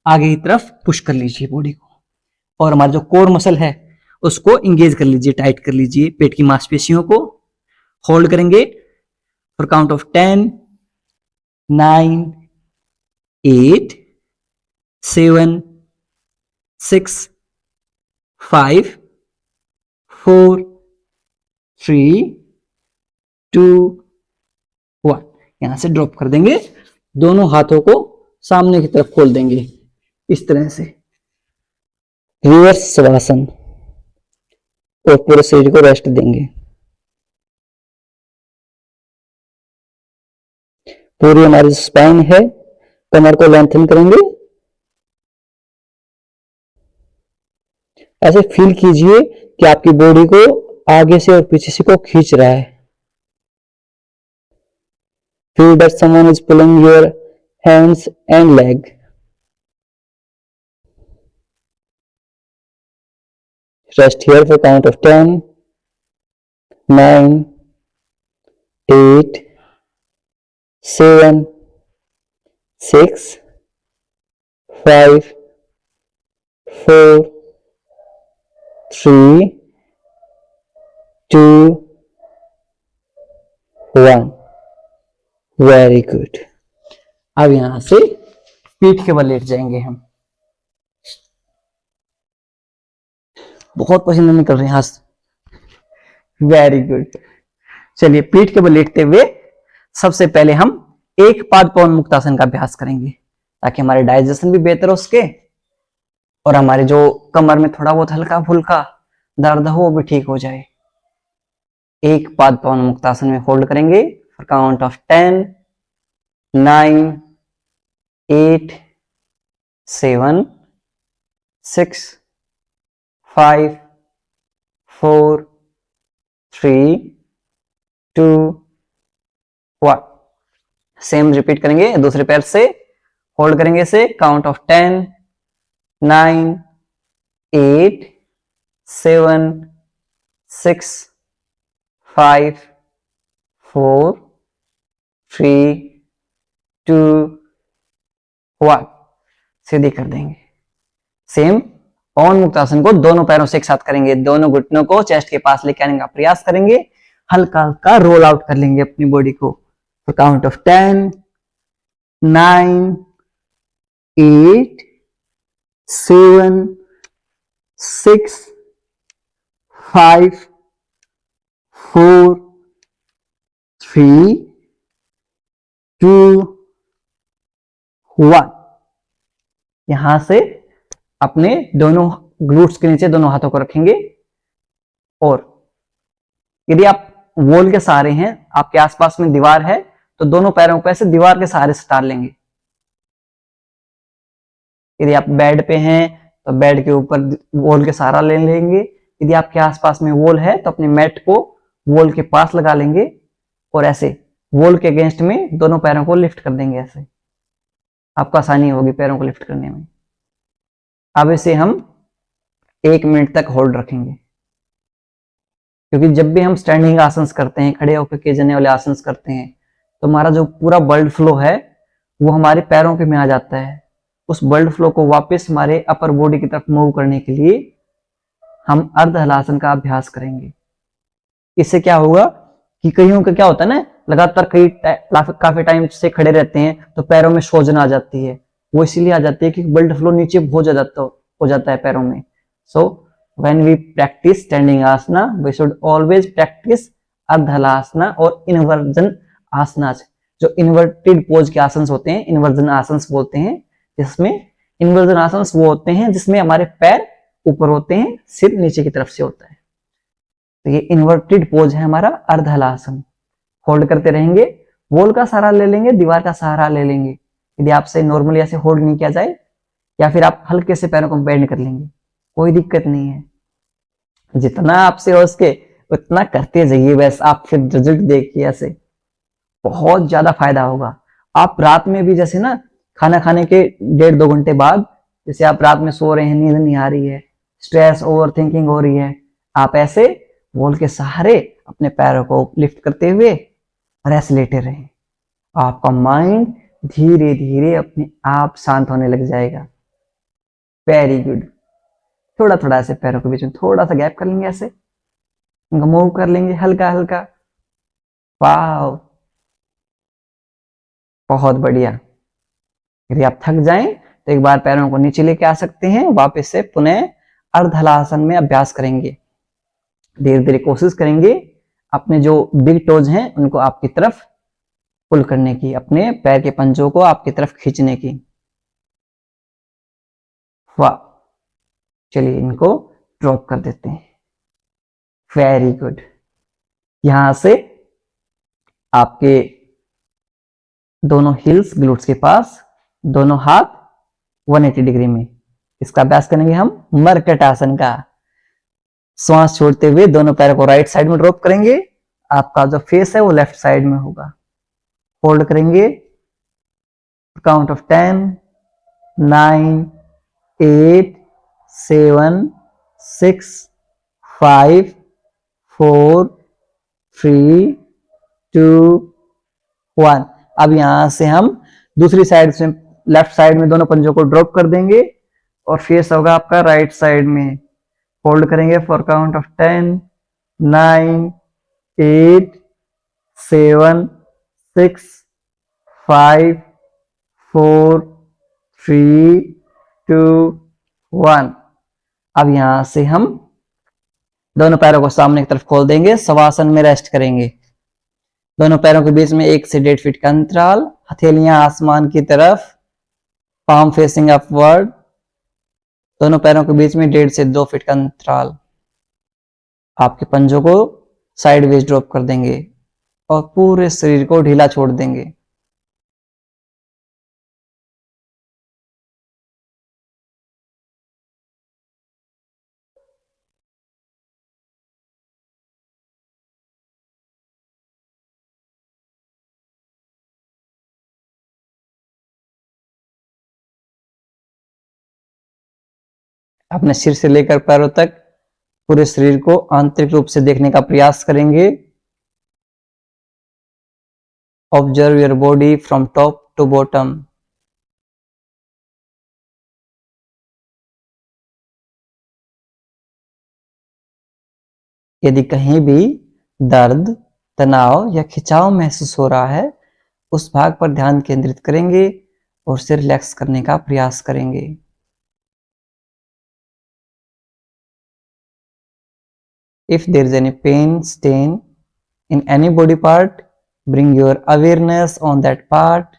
आगे की तरफ पुश कर लीजिए बॉडी को, और हमारा जो कोर मसल है उसको इंगेज कर लीजिए, टाइट कर लीजिए पेट की मांसपेशियों को। होल्ड करेंगे फॉर काउंट ऑफ 10, 9, 8, 7, 6, 5, 4, 3, 2, 1। यहां से ड्रॉप कर देंगे, दोनों हाथों को सामने की तरफ खोल देंगे इस तरह से, रिवर्स शवासन, और पूरे शरीर को रेस्ट देंगे। पूरी हमारी स्पाइन है, कमर को लेंथन करेंगे। ऐसे फील कीजिए कि आपकी बॉडी को आगे से और पीछे से को खींच रहा है। Feel that someone is pulling your hands and leg. Rest here for count of 10, 9, 8, 7, 6, 5, 4, 3, 2, 1। Very good. अब यहां से पीठ के बल लेट जाएंगे हम। बहुत पसीना निकल रहे हैं, वेरी गुड। चलिए पीठ के बल लेटते हुए सबसे पहले हम एक पाद पवन मुक्तासन का अभ्यास करेंगे, ताकि हमारे डाइजेशन भी बेहतर हो सके और हमारे जो कमर में थोड़ा बहुत हल्का फुल्का दर्द हो वो भी ठीक हो जाए। एक पाद पवन मुक्तासन में होल्ड करेंगे for count of 10, 9, 8, 7, 6, 5, 4, 3, 2, 1। Same repeat करेंगे दूसरे पैर से, होल्ड करेंगे इसे काउंट ऑफ 10, 9, 8, 7, 6, 5, 4, 3, 2, 1। सीधी कर देंगे। सेम पवन मुक्तासन को दोनों पैरों से एक साथ करेंगे, दोनों घुटनों को चेस्ट के पास लेके आने का प्रयास करेंगे, हल्का हल्का रोल आउट कर लेंगे अपनी बॉडी को। तो काउंट ऑफ 10, 9, 8, 7, 6, 5, 4, 3, 2, 1। यहां से अपने दोनों ग्लूट्स के नीचे दोनों हाथों को रखेंगे, और यदि आप वॉल के सहारे हैं, आपके आसपास में दीवार है, तो दोनों पैरों को ऐसे दीवार के सहारे से तार लेंगे। यदि आप बेड पे हैं तो बेड के ऊपर वॉल के सहारा ले लेंगे। यदि आपके आसपास में वॉल है तो अपने मैट को वॉल के पास लगा लेंगे, और ऐसे वॉल के अगेंस्ट में दोनों पैरों को लिफ्ट कर देंगे। ऐसे आपको आसानी होगी पैरों को लिफ्ट करने में। अब इसे हम 1 मिनट तक होल्ड रखेंगे, क्योंकि जब भी हम स्टैंडिंग आसन्स करते हैं, खड़े होकर किए जाने वाले आसन्स करते हैं, तो हमारा जो पूरा ब्लड फ्लो है वो हमारे पैरों के में आ जाता है। उस ब्लड फ्लो को वापस हमारे अपर बॉडी की तरफ मूव करने के लिए हम अर्ध हलासन का अभ्यास करेंगे। इससे क्या होगा कि कईयों का क्या होता है ना, लगातार काफी टाइम से खड़े रहते हैं तो पैरों में सूजन आ जाती है। वो इसीलिए आ जाती है कि ब्लड फ्लो नीचे बहुत ज्यादा हो जाता है पैरों में। So when we practice standing asana, we should always practice Ardha Halasana और इन्वर्जन आसना। जो इन्वर्टेड पोज के आसन होते हैं इन्वर्जन आसन बोलते हैं, जिसमें इन्वर्जन आसन वो होते हैं जिसमें हमारे पैर ऊपर होते हैं, सिर नीचे की तरफ से होता है। तो ये इन्वर्टेड पोज है हमारा अर्ध हलासन। होल्ड करते रहेंगे, वॉल का सहारा ले लेंगे, दीवार का सहारा ले लेंगे। यदि आपसे नॉर्मली ऐसे होल्ड नहीं किया जाए, या फिर आप हल्के से पैरों को बेंड कर लेंगे, कोई दिक्कत नहीं है। जितना आपसे हो सके उतना करते जाइए, बस आप फिर रिजल्ट देखिए, ऐसे बहुत ज्यादा फायदा होगा। आप रात में भी जैसे ना खाना खाने के 1.5-2 घंटे बाद, जैसे आप रात में सो रहे हैं, नींद नहीं आ रही है, स्ट्रेस ओवर थिंकिंग हो रही है, आप ऐसे वॉल के सहारे अपने पैरों को लिफ्ट करते हुए और ऐसे लेटे रहें। आपका माइंड धीरे धीरे अपने आप शांत होने लग जाएगा। Very good. थोड़ा थोड़ा ऐसे पैरों के बीच में थोड़ा सा गैप कर लेंगे, ऐसे मूव कर लेंगे हल्का हल्का। वाह, बहुत बढ़िया। यदि आप थक जाएं तो एक बार पैरों को नीचे लेके आ सकते हैं, वापस से पुनः अर्धहलासन में अभ्यास करेंगे। धीरे धीरे कोशिश करेंगे अपने जो बिग टोज हैं उनको आपकी तरफ पुल करने की, अपने पैर के पंजों को आपकी तरफ खींचने की। वाह, चलिए इनको ड्रॉप कर देते हैं। Very good. यहां से आपके दोनों हिल्स ग्लूट्स के पास, दोनों हाथ 180 डिग्री में। इसका अभ्यास करेंगे हम मरकट आसन का। श्वास छोड़ते हुए दोनों पैरों को राइट साइड में ड्रॉप करेंगे। आपका जो फेस है वो लेफ्ट साइड में होगा। होल्ड करेंगे, काउंट ऑफ 10, 9, 8, 7, 6, 5, 4, 3, 2, 1। अब यहां से हम दूसरी साइड से लेफ्ट साइड में दोनों पंजों को ड्रॉप कर देंगे और फेस होगा आपका राइट साइड में। होल्ड करेंगे फॉर काउंट ऑफ 10, 9, 8, 7, 6, 5, 4, 3, 2, 1। अब यहां से हम दोनों पैरों को सामने की तरफ खोल देंगे, शवासन में रेस्ट करेंगे। दोनों पैरों के बीच में 1 से 1.5 फीट का अंतराल, हथेलियां आसमान की तरफ, पाम फेसिंग अपवर्ड। दोनों पैरों के बीच में 1.5 से 2 फीट का अंतराल। आपके पंजों को साइडवेज ड्रॉप कर देंगे और पूरे शरीर को ढीला छोड़ देंगे। अपने सिर से लेकर पैरों तक पूरे शरीर को आंतरिक रूप से देखने का प्रयास करेंगे। Observe your body from top to bottom. यदि कहीं भी दर्द, तनाव या खिंचाव महसूस हो रहा है, उस भाग पर ध्यान केंद्रित करेंगे और उसे रिलैक्स करने का प्रयास करेंगे। If there is any pain, stain in any body part, bring your awareness on that part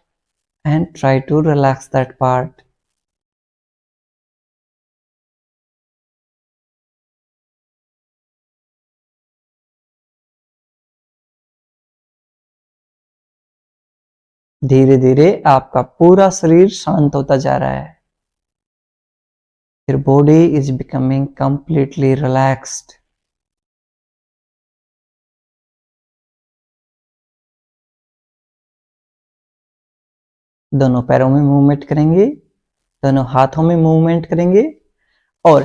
and try to relax that part. धीरे धीरे आपका पूरा शरीर शांत होता जा रहा है। Your body is becoming completely relaxed. दोनों पैरों में मूवमेंट करेंगे, दोनों हाथों में मूवमेंट करेंगे और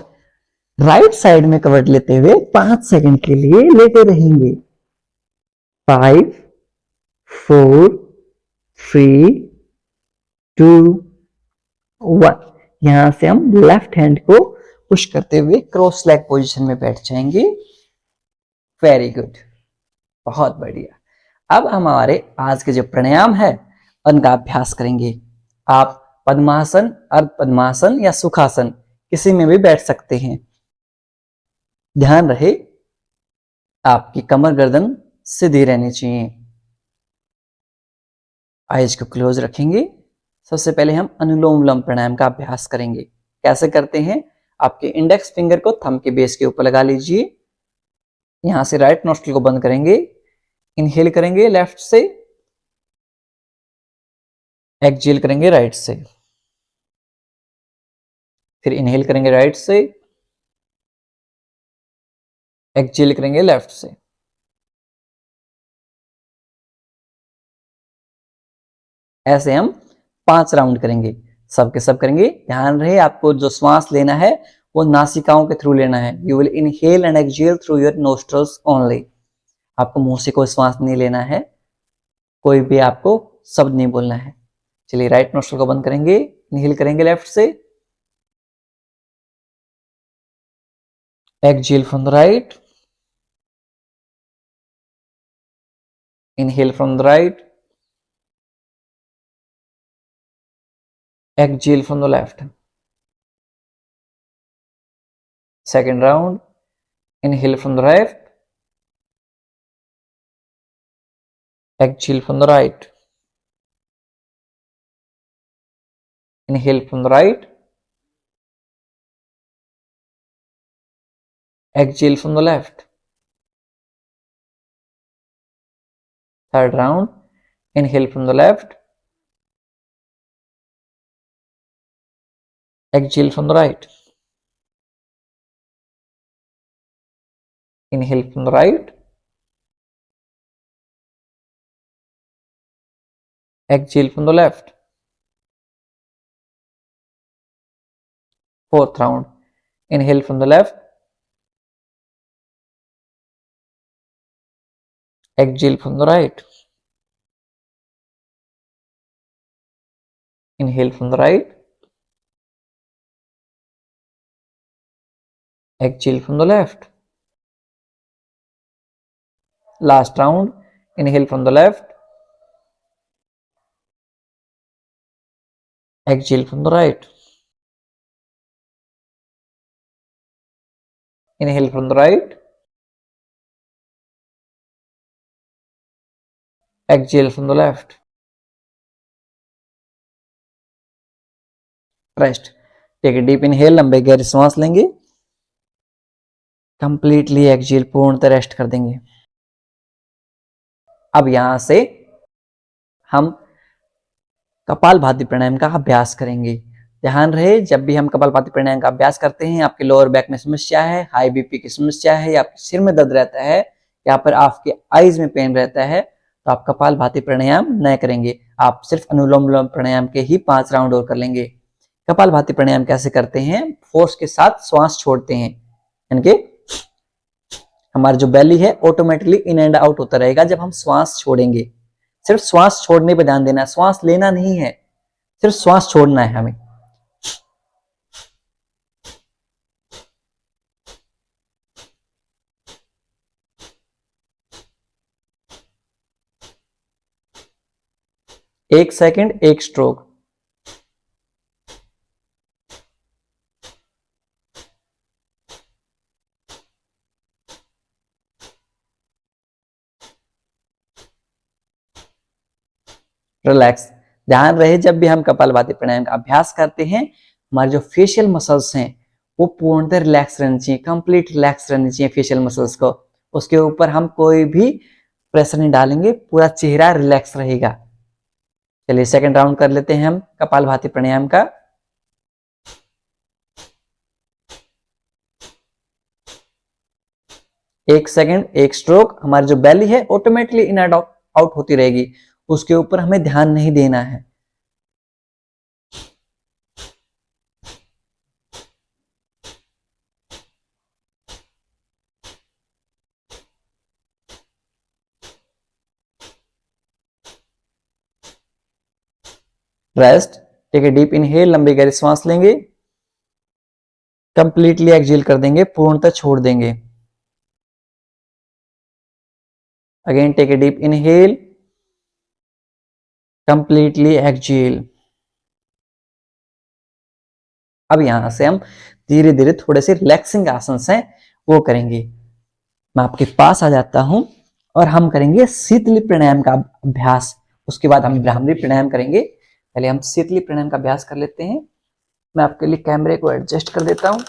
राइट साइड में कवर लेते हुए 5 सेकंड के लिए लेटे रहेंगे। 5, 4, 3, 2, 1। यहां से हम लेफ्ट हैंड को पुश करते हुए क्रॉस लेग पोजीशन में बैठ जाएंगे। वेरी गुड, बहुत बढ़िया। अब हम हमारे आज के जो प्राणायाम है उनका अभ्यास करेंगे। आप पद्मासन, अर्ध पद्मासन या सुखासन किसी में भी बैठ सकते हैं। ध्यान रहे आपकी कमर गर्दन सीधी रहनी चाहिए। आइज को क्लोज रखेंगे। सबसे पहले हम अनुलोम विलोम प्राणायाम का अभ्यास करेंगे। कैसे करते हैं? आपके इंडेक्स फिंगर को थंब के बेस के ऊपर लगा लीजिए। यहां से राइट नोस्ट्रिल को बंद करेंगे। इनहेल करेंगे लेफ्ट से, एक्सहेल करेंगे राइट से, फिर इनहेल करेंगे राइट से, एक्सहेल करेंगे लेफ्ट से। ऐसे हम 5 राउंड करेंगे, सबके सब करेंगे। ध्यान रहे आपको जो श्वास लेना है वो नासिकाओं के थ्रू लेना है। You will inhale and exhale through your nostrils only. आपको मुंह से कोई श्वास नहीं लेना है। कोई भी आपको शब्द नहीं बोलना है। चलिए राइट नोस्ट्रल को बंद करेंगे, इनहेल करेंगे लेफ्ट से, exhale from the right, inhale from the right, exhale from the left. Second round, inhale from the left, exhale from the right, inhale from the right, exhale from the left. Third round, inhale from the left, exhale from the right, inhale from the right, exhale from the left. Fourth round, inhale from the left, exhale from the right, inhale from the right, exhale from the left. Last round, inhale from the left, exhale from the right, inhale from the right, exhale from the left. Rest. Take a deep inhale, लंबे गहरी सांस लेंगे, completely exhale, पूर्णतः rest कर देंगे। अब यहां से हम कपालभाति प्राणायाम का अभ्यास करेंगे। ध्यान रहे, जब भी हम कपालभाति प्राणायाम का अभ्यास करते हैं, आपके लोअर बैक में समस्या है, हाई बीपी की समस्या है, या आपके सिर में दर्द रहता है, या फिर आपके आईज में पेन रहता है, तो आप कपालभाति प्राणायाम न करेंगे। आप सिर्फ अनुलोम विलोम प्राणायाम के ही 5 राउंड और कर लेंगे। कपालभाति प्राणायाम कैसे करते हैं? फोर्स के साथ श्वास छोड़ते हैं, यानी कि हमारा जो बेली है ऑटोमेटिकली इन एंड आउट होता रहेगा जब हम श्वास छोड़ेंगे। सिर्फ श्वास छोड़ने पे ध्यान देना है, श्वास लेना नहीं है, सिर्फ श्वास छोड़ना है हमें। एक सेकंड, एक स्ट्रोक। रिलैक्स। ध्यान रहे, जब भी हम कपालभाति प्राणायाम का अभ्यास करते हैं, हमारे जो फेशियल मसल्स हैं वो पूर्णतः रिलैक्स रहनी चाहिए, कंप्लीट रिलैक्स रहनी चाहिए फेशियल मसल्स को। उसके ऊपर हम कोई भी प्रेशर नहीं डालेंगे, पूरा चेहरा रिलैक्स रहेगा। चलिए सेकंड राउंड कर लेते हैं हम कपालभाति प्राणायाम का। एक सेकंड, एक स्ट्रोक। हमारी जो बेली है ऑटोमेटिकली इन एंड आउट होती रहेगी, उसके ऊपर हमें ध्यान नहीं देना है। Rest. Take a deep inhale, लंबी गहरी सांस लेंगे, कंप्लीटली एक्सहेल कर देंगे, पूर्णतः छोड़ देंगे। Again take a deep inhale, completely exhale. अब यहां से हम धीरे धीरे थोड़े से रिलैक्सिंग आसन हैं वो करेंगे। मैं आपके पास आ जाता हूं और हम करेंगे शीतली प्राणायाम का अभ्यास। उसके बाद हम भ्रामरी प्राणायाम करेंगे। पहले हम शीतली प्राणायाम का अभ्यास कर लेते हैं। मैं आपके लिए कैमरे को एडजस्ट कर देता हूं।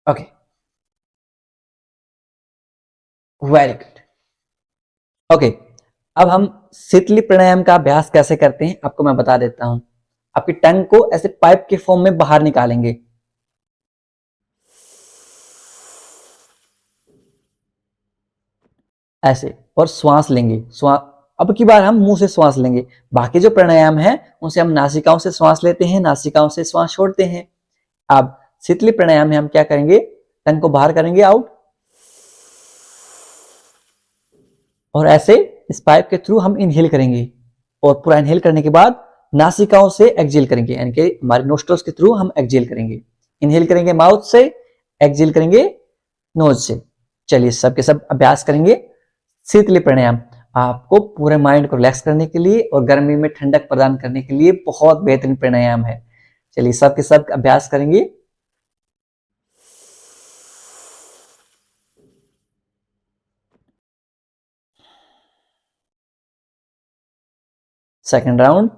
Okay, very good. ओके, अब हम शीतली प्राणायाम का अभ्यास कैसे करते हैं आपको मैं बता देता हूं। आपकी टंग को ऐसे पाइप के फॉर्म में बाहर निकालेंगे, ऐसे, और श्वास लेंगे। अब की बार हम मुंह से श्वास लेंगे। बाकी जो प्राणायाम है उनसे हम नासिकाओं से श्वास लेते हैं, नासिकाओं से श्वास छोड़ते हैं। अब शीतली प्राणायाम में हम क्या करेंगे? टंग को बाहर करेंगे, आउट, और ऐसे इस पाइप के थ्रू हम इनहेल करेंगे और पूरा इनहेल करने के बाद नासिकाओं से एक्सहेल करेंगे, यानी कि हमारे नोस्ट्रल्स के थ्रू हम एक्सहेल करेंगे। इनहेल करेंगे माउथ से, एक्सहेल करेंगे नोज से। चलिए सब के सब अभ्यास करेंगे। शीतली प्राणायाम आपको पूरे माइंड को रिलैक्स करने के लिए और गर्मी में ठंडक प्रदान करने के लिए बहुत बेहतरीन प्राणायाम है। चलिए सब के सब अभ्यास करेंगे। Second round.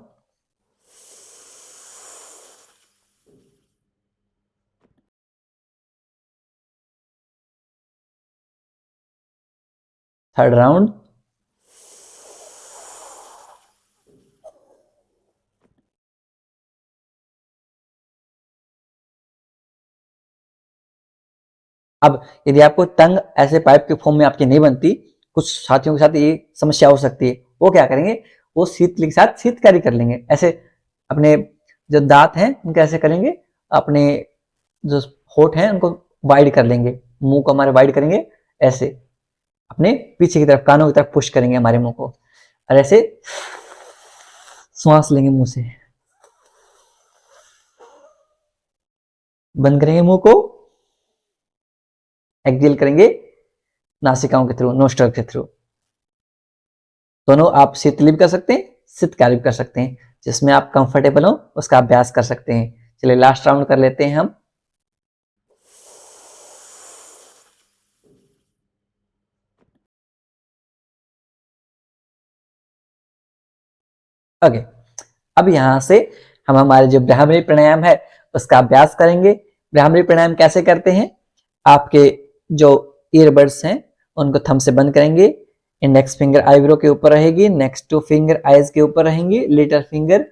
Third round. अब यदि आपको टंग ऐसे पाइप के फॉर्म में आपकी नहीं बनती, कुछ साथियों के साथ ये समस्या हो सकती है, वो क्या करेंगे, वो शीतली के साथ शीतकारी कर लेंगे। ऐसे अपने जो दांत हैं उनके ऐसे करेंगे, अपने जो होठ हैं उनको वाइड कर लेंगे, मुंह को हमारे वाइड करेंगे, ऐसे अपने पीछे की तरफ कानों की तरफ पुश करेंगे हमारे मुंह को, और ऐसे श्वास लेंगे मुंह से, बंद करेंगे मुंह को, एक्सहेल करेंगे नासिकाओं के थ्रू, नोस्ट्रल के थ्रू। दोनों आप शीतली भी कर सकते हैं, शीतकारी भी कर सकते हैं, जिसमें आप कंफर्टेबल हो उसका अभ्यास कर सकते हैं। चलिए लास्ट राउंड कर लेते हैं हम। ओके, अब यहां से हम हमारे जो ब्राह्मणी प्राणायाम है उसका अभ्यास करेंगे। ब्राह्मणी प्राणायाम कैसे करते हैं, आपके जो ईयरबड्स हैं उनको थंब से बंद करेंगे, इंडेक्स फिंगर आईब्रो के ऊपर रहेगी, नेक्स्ट टू फिंगर आईज के ऊपर रहेंगी, लिटिल फिंगर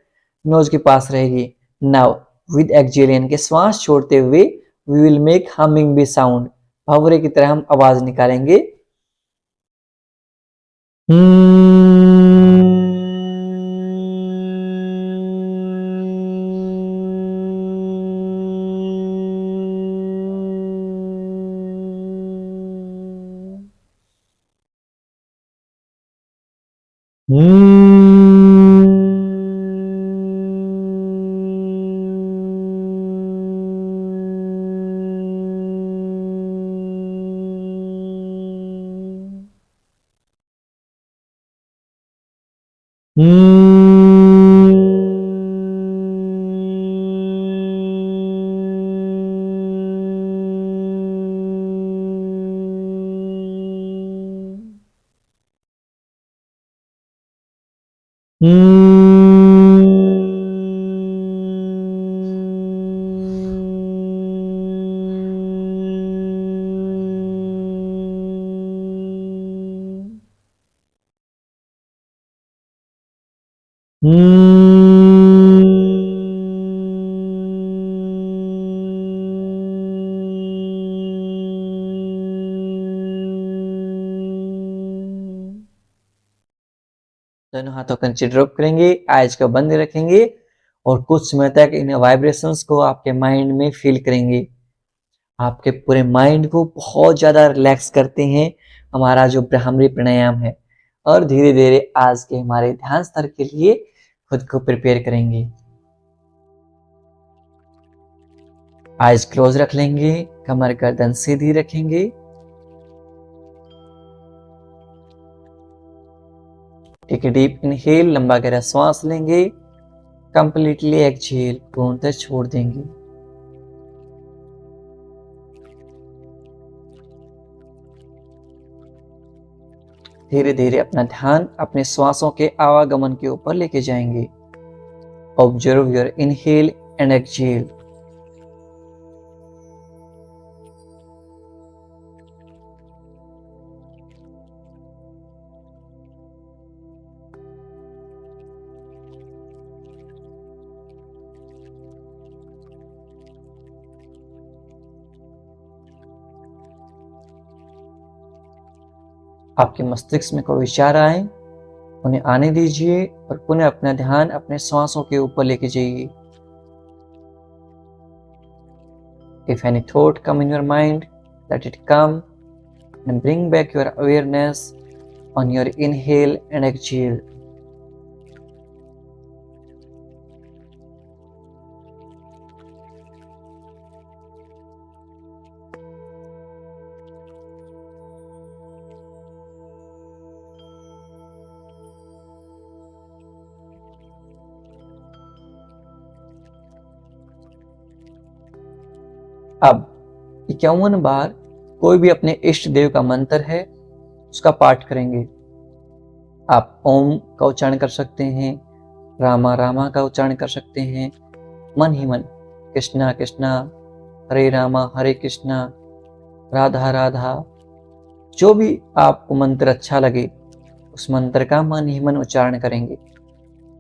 नोज के पास रहेगी। नाउ विद एक्सहेल के श्वास छोड़ते हुए we will make humming bee sound, भंवरे की तरह हम आवाज निकालेंगे। दोनों हाथों का नीचे ड्रॉप करेंगे, आइज को बंद रखेंगे और कुछ समय तक इन वाइब्रेशंस को आपके माइंड में फील करेंगे। आपके पूरे माइंड को बहुत ज्यादा रिलैक्स करते हैं हमारा जो ब्राह्मणी प्राणायाम है, और धीरे धीरे आज के हमारे ध्यान स्तर के लिए खुद को प्रिपेयर करेंगे। आइज क्लोज रख लेंगे, कमर गर्दन सीधी रखेंगे, टेक ए डीप इनहेल, लंबा गहरा श्वास लेंगे, कंप्लीटली एक्सहेल, पूर्णतः छोड़ देंगे। धीरे धीरे अपना ध्यान अपने श्वासों के आवागमन के ऊपर लेके जाएंगे। Observe your inhale and exhale. आपके मस्तिष्क में कोई विचार आए उन्हें आने दीजिए और पुनः अपना ध्यान अपने श्वासों के ऊपर लेके जाइए। If any thought come in your mind, let it come and bring back your awareness on your inhale and exhale. अब 51 बार कोई भी अपने इष्ट देव का मंत्र है उसका पाठ करेंगे। आप ओम का उच्चारण कर सकते हैं, रामा रामा का उच्चारण कर सकते हैं, मन ही मन कृष्णा कृष्णा हरे रामा हरे कृष्णा राधा राधा, जो भी आपको मंत्र अच्छा लगे उस मंत्र का मन ही मन उच्चारण करेंगे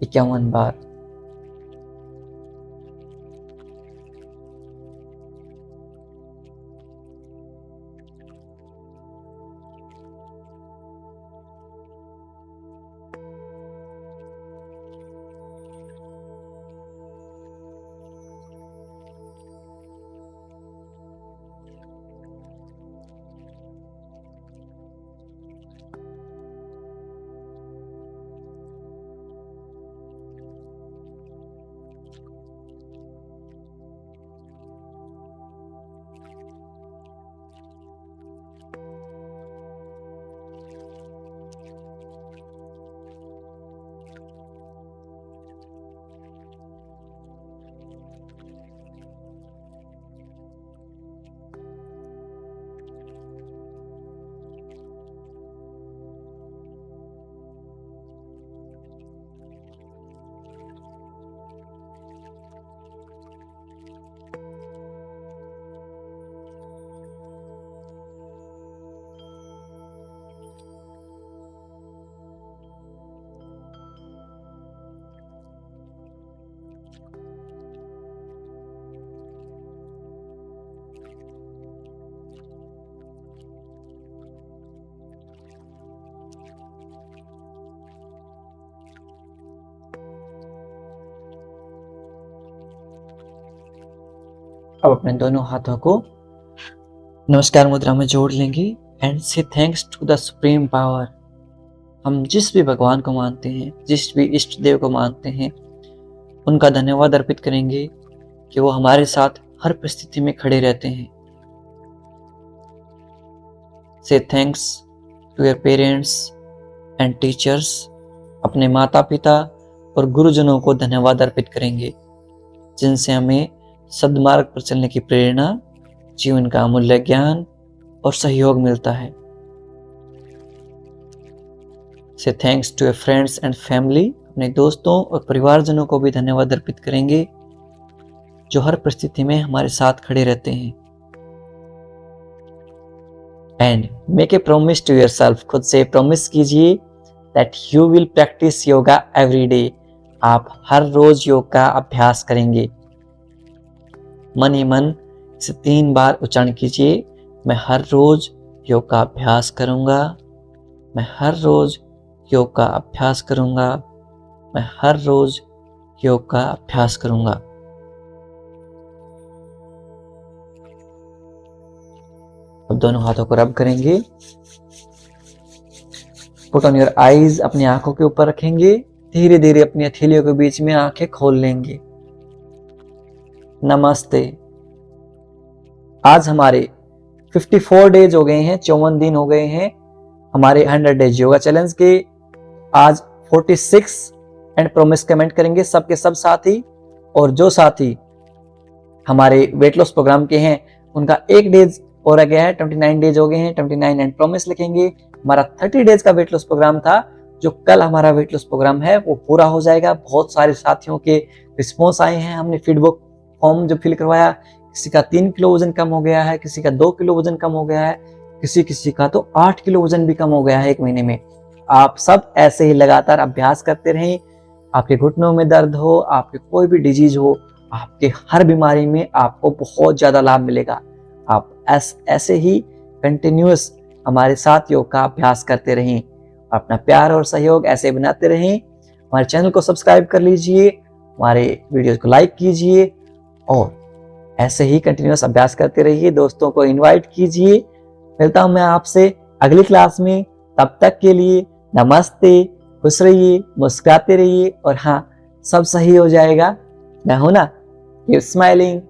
51 बार। अब अपने दोनों हाथों को नमस्कार मुद्रा में जोड़ लेंगे and say thanks to the supreme power. हम जिस भी भगवान को मानते हैं, जिस भी इष्ट देव को मानते हैं, उनका धन्यवाद अर्पित करेंगे कि वो हमारे साथ हर परिस्थिति में खड़े रहते हैं। Say thanks to your parents and teachers. अपने माता पिता और गुरुजनों को धन्यवाद अर्पित करेंगे जिनसे हमें सद्मार्ग पर चलने की प्रेरणा, जीवन का अमूल्य ज्ञान और सहयोग मिलता है। Say thanks to your friends and family. अपने दोस्तों और परिवारजनों को भी धन्यवाद अर्पित करेंगे जो हर परिस्थिति में हमारे साथ खड़े रहते हैं। And make a promise to yourself. खुद से प्रॉमिस कीजिए that you will practice yoga every day. आप हर रोज योग का अभ्यास करेंगे। मन ही मन इसे 3 बार उच्चारण कीजिए। मैं हर रोज योग का अभ्यास करूंगा, मैं हर रोज योग का अभ्यास करूंगा, मैं हर रोज योग का अभ्यास करूंगा। अब दोनों हाथों को रब करेंगे। Put on your eyes. अपनी आंखों के ऊपर रखेंगे। धीरे धीरे अपनी हथेलियों के बीच में आंखें खोल लेंगे। नमस्ते। आज हमारे 54 डेज हो गए हैं, 54 दिन हो गए हैं हमारे 100 डेज योगा चैलेंज के। आज 46 एंड प्रॉमिस कमेंट करेंगे सबके सब साथी। और जो साथी हमारे वेट लॉस प्रोग्राम के हैं उनका 1 डेज और रह गया है, 29 डेज हो गए हैं। 29 एंड प्रॉमिस लिखेंगे। हमारा 30 डेज का वेट लॉस प्रोग्राम था, जो कल हमारा वेट लॉस प्रोग्राम है वो पूरा हो जाएगा। बहुत सारे साथियों के रिस्पॉन्स आए हैं। हमने फीडबैक फॉर्म जो फिल करवाया, किसी का 3 किलो वजन कम हो गया है, किसी का 2 किलो वजन कम हो गया है, किसी का तो 8 किलो वजन भी कम हो गया है 1 महीने में। आप सब ऐसे ही लगातार अभ्यास करते रहें। आपके घुटनों में दर्द हो, आपके कोई भी डिजीज हो, आपके हर बीमारी में आपको बहुत ज्यादा लाभ मिलेगा। आप ऐसे ही कंटिन्यूअस हमारे साथ योग का अभ्यास करते रहें। अपना प्यार और सहयोग ऐसे बनाते रहें। हमारे चैनल को सब्सक्राइब कर लीजिए, हमारे वीडियोस को लाइक कीजिए और ऐसे ही कंटिन्यूअस अभ्यास करते रहिए। दोस्तों को इनवाइट कीजिए। मिलता हूं मैं आपसे अगली क्लास में। तब तक के लिए नमस्ते, खुश रहिए, मुस्कुराते रहिए और हाँ, सब सही हो जाएगा। मैं हूं ना, कीप स्माइलिंग।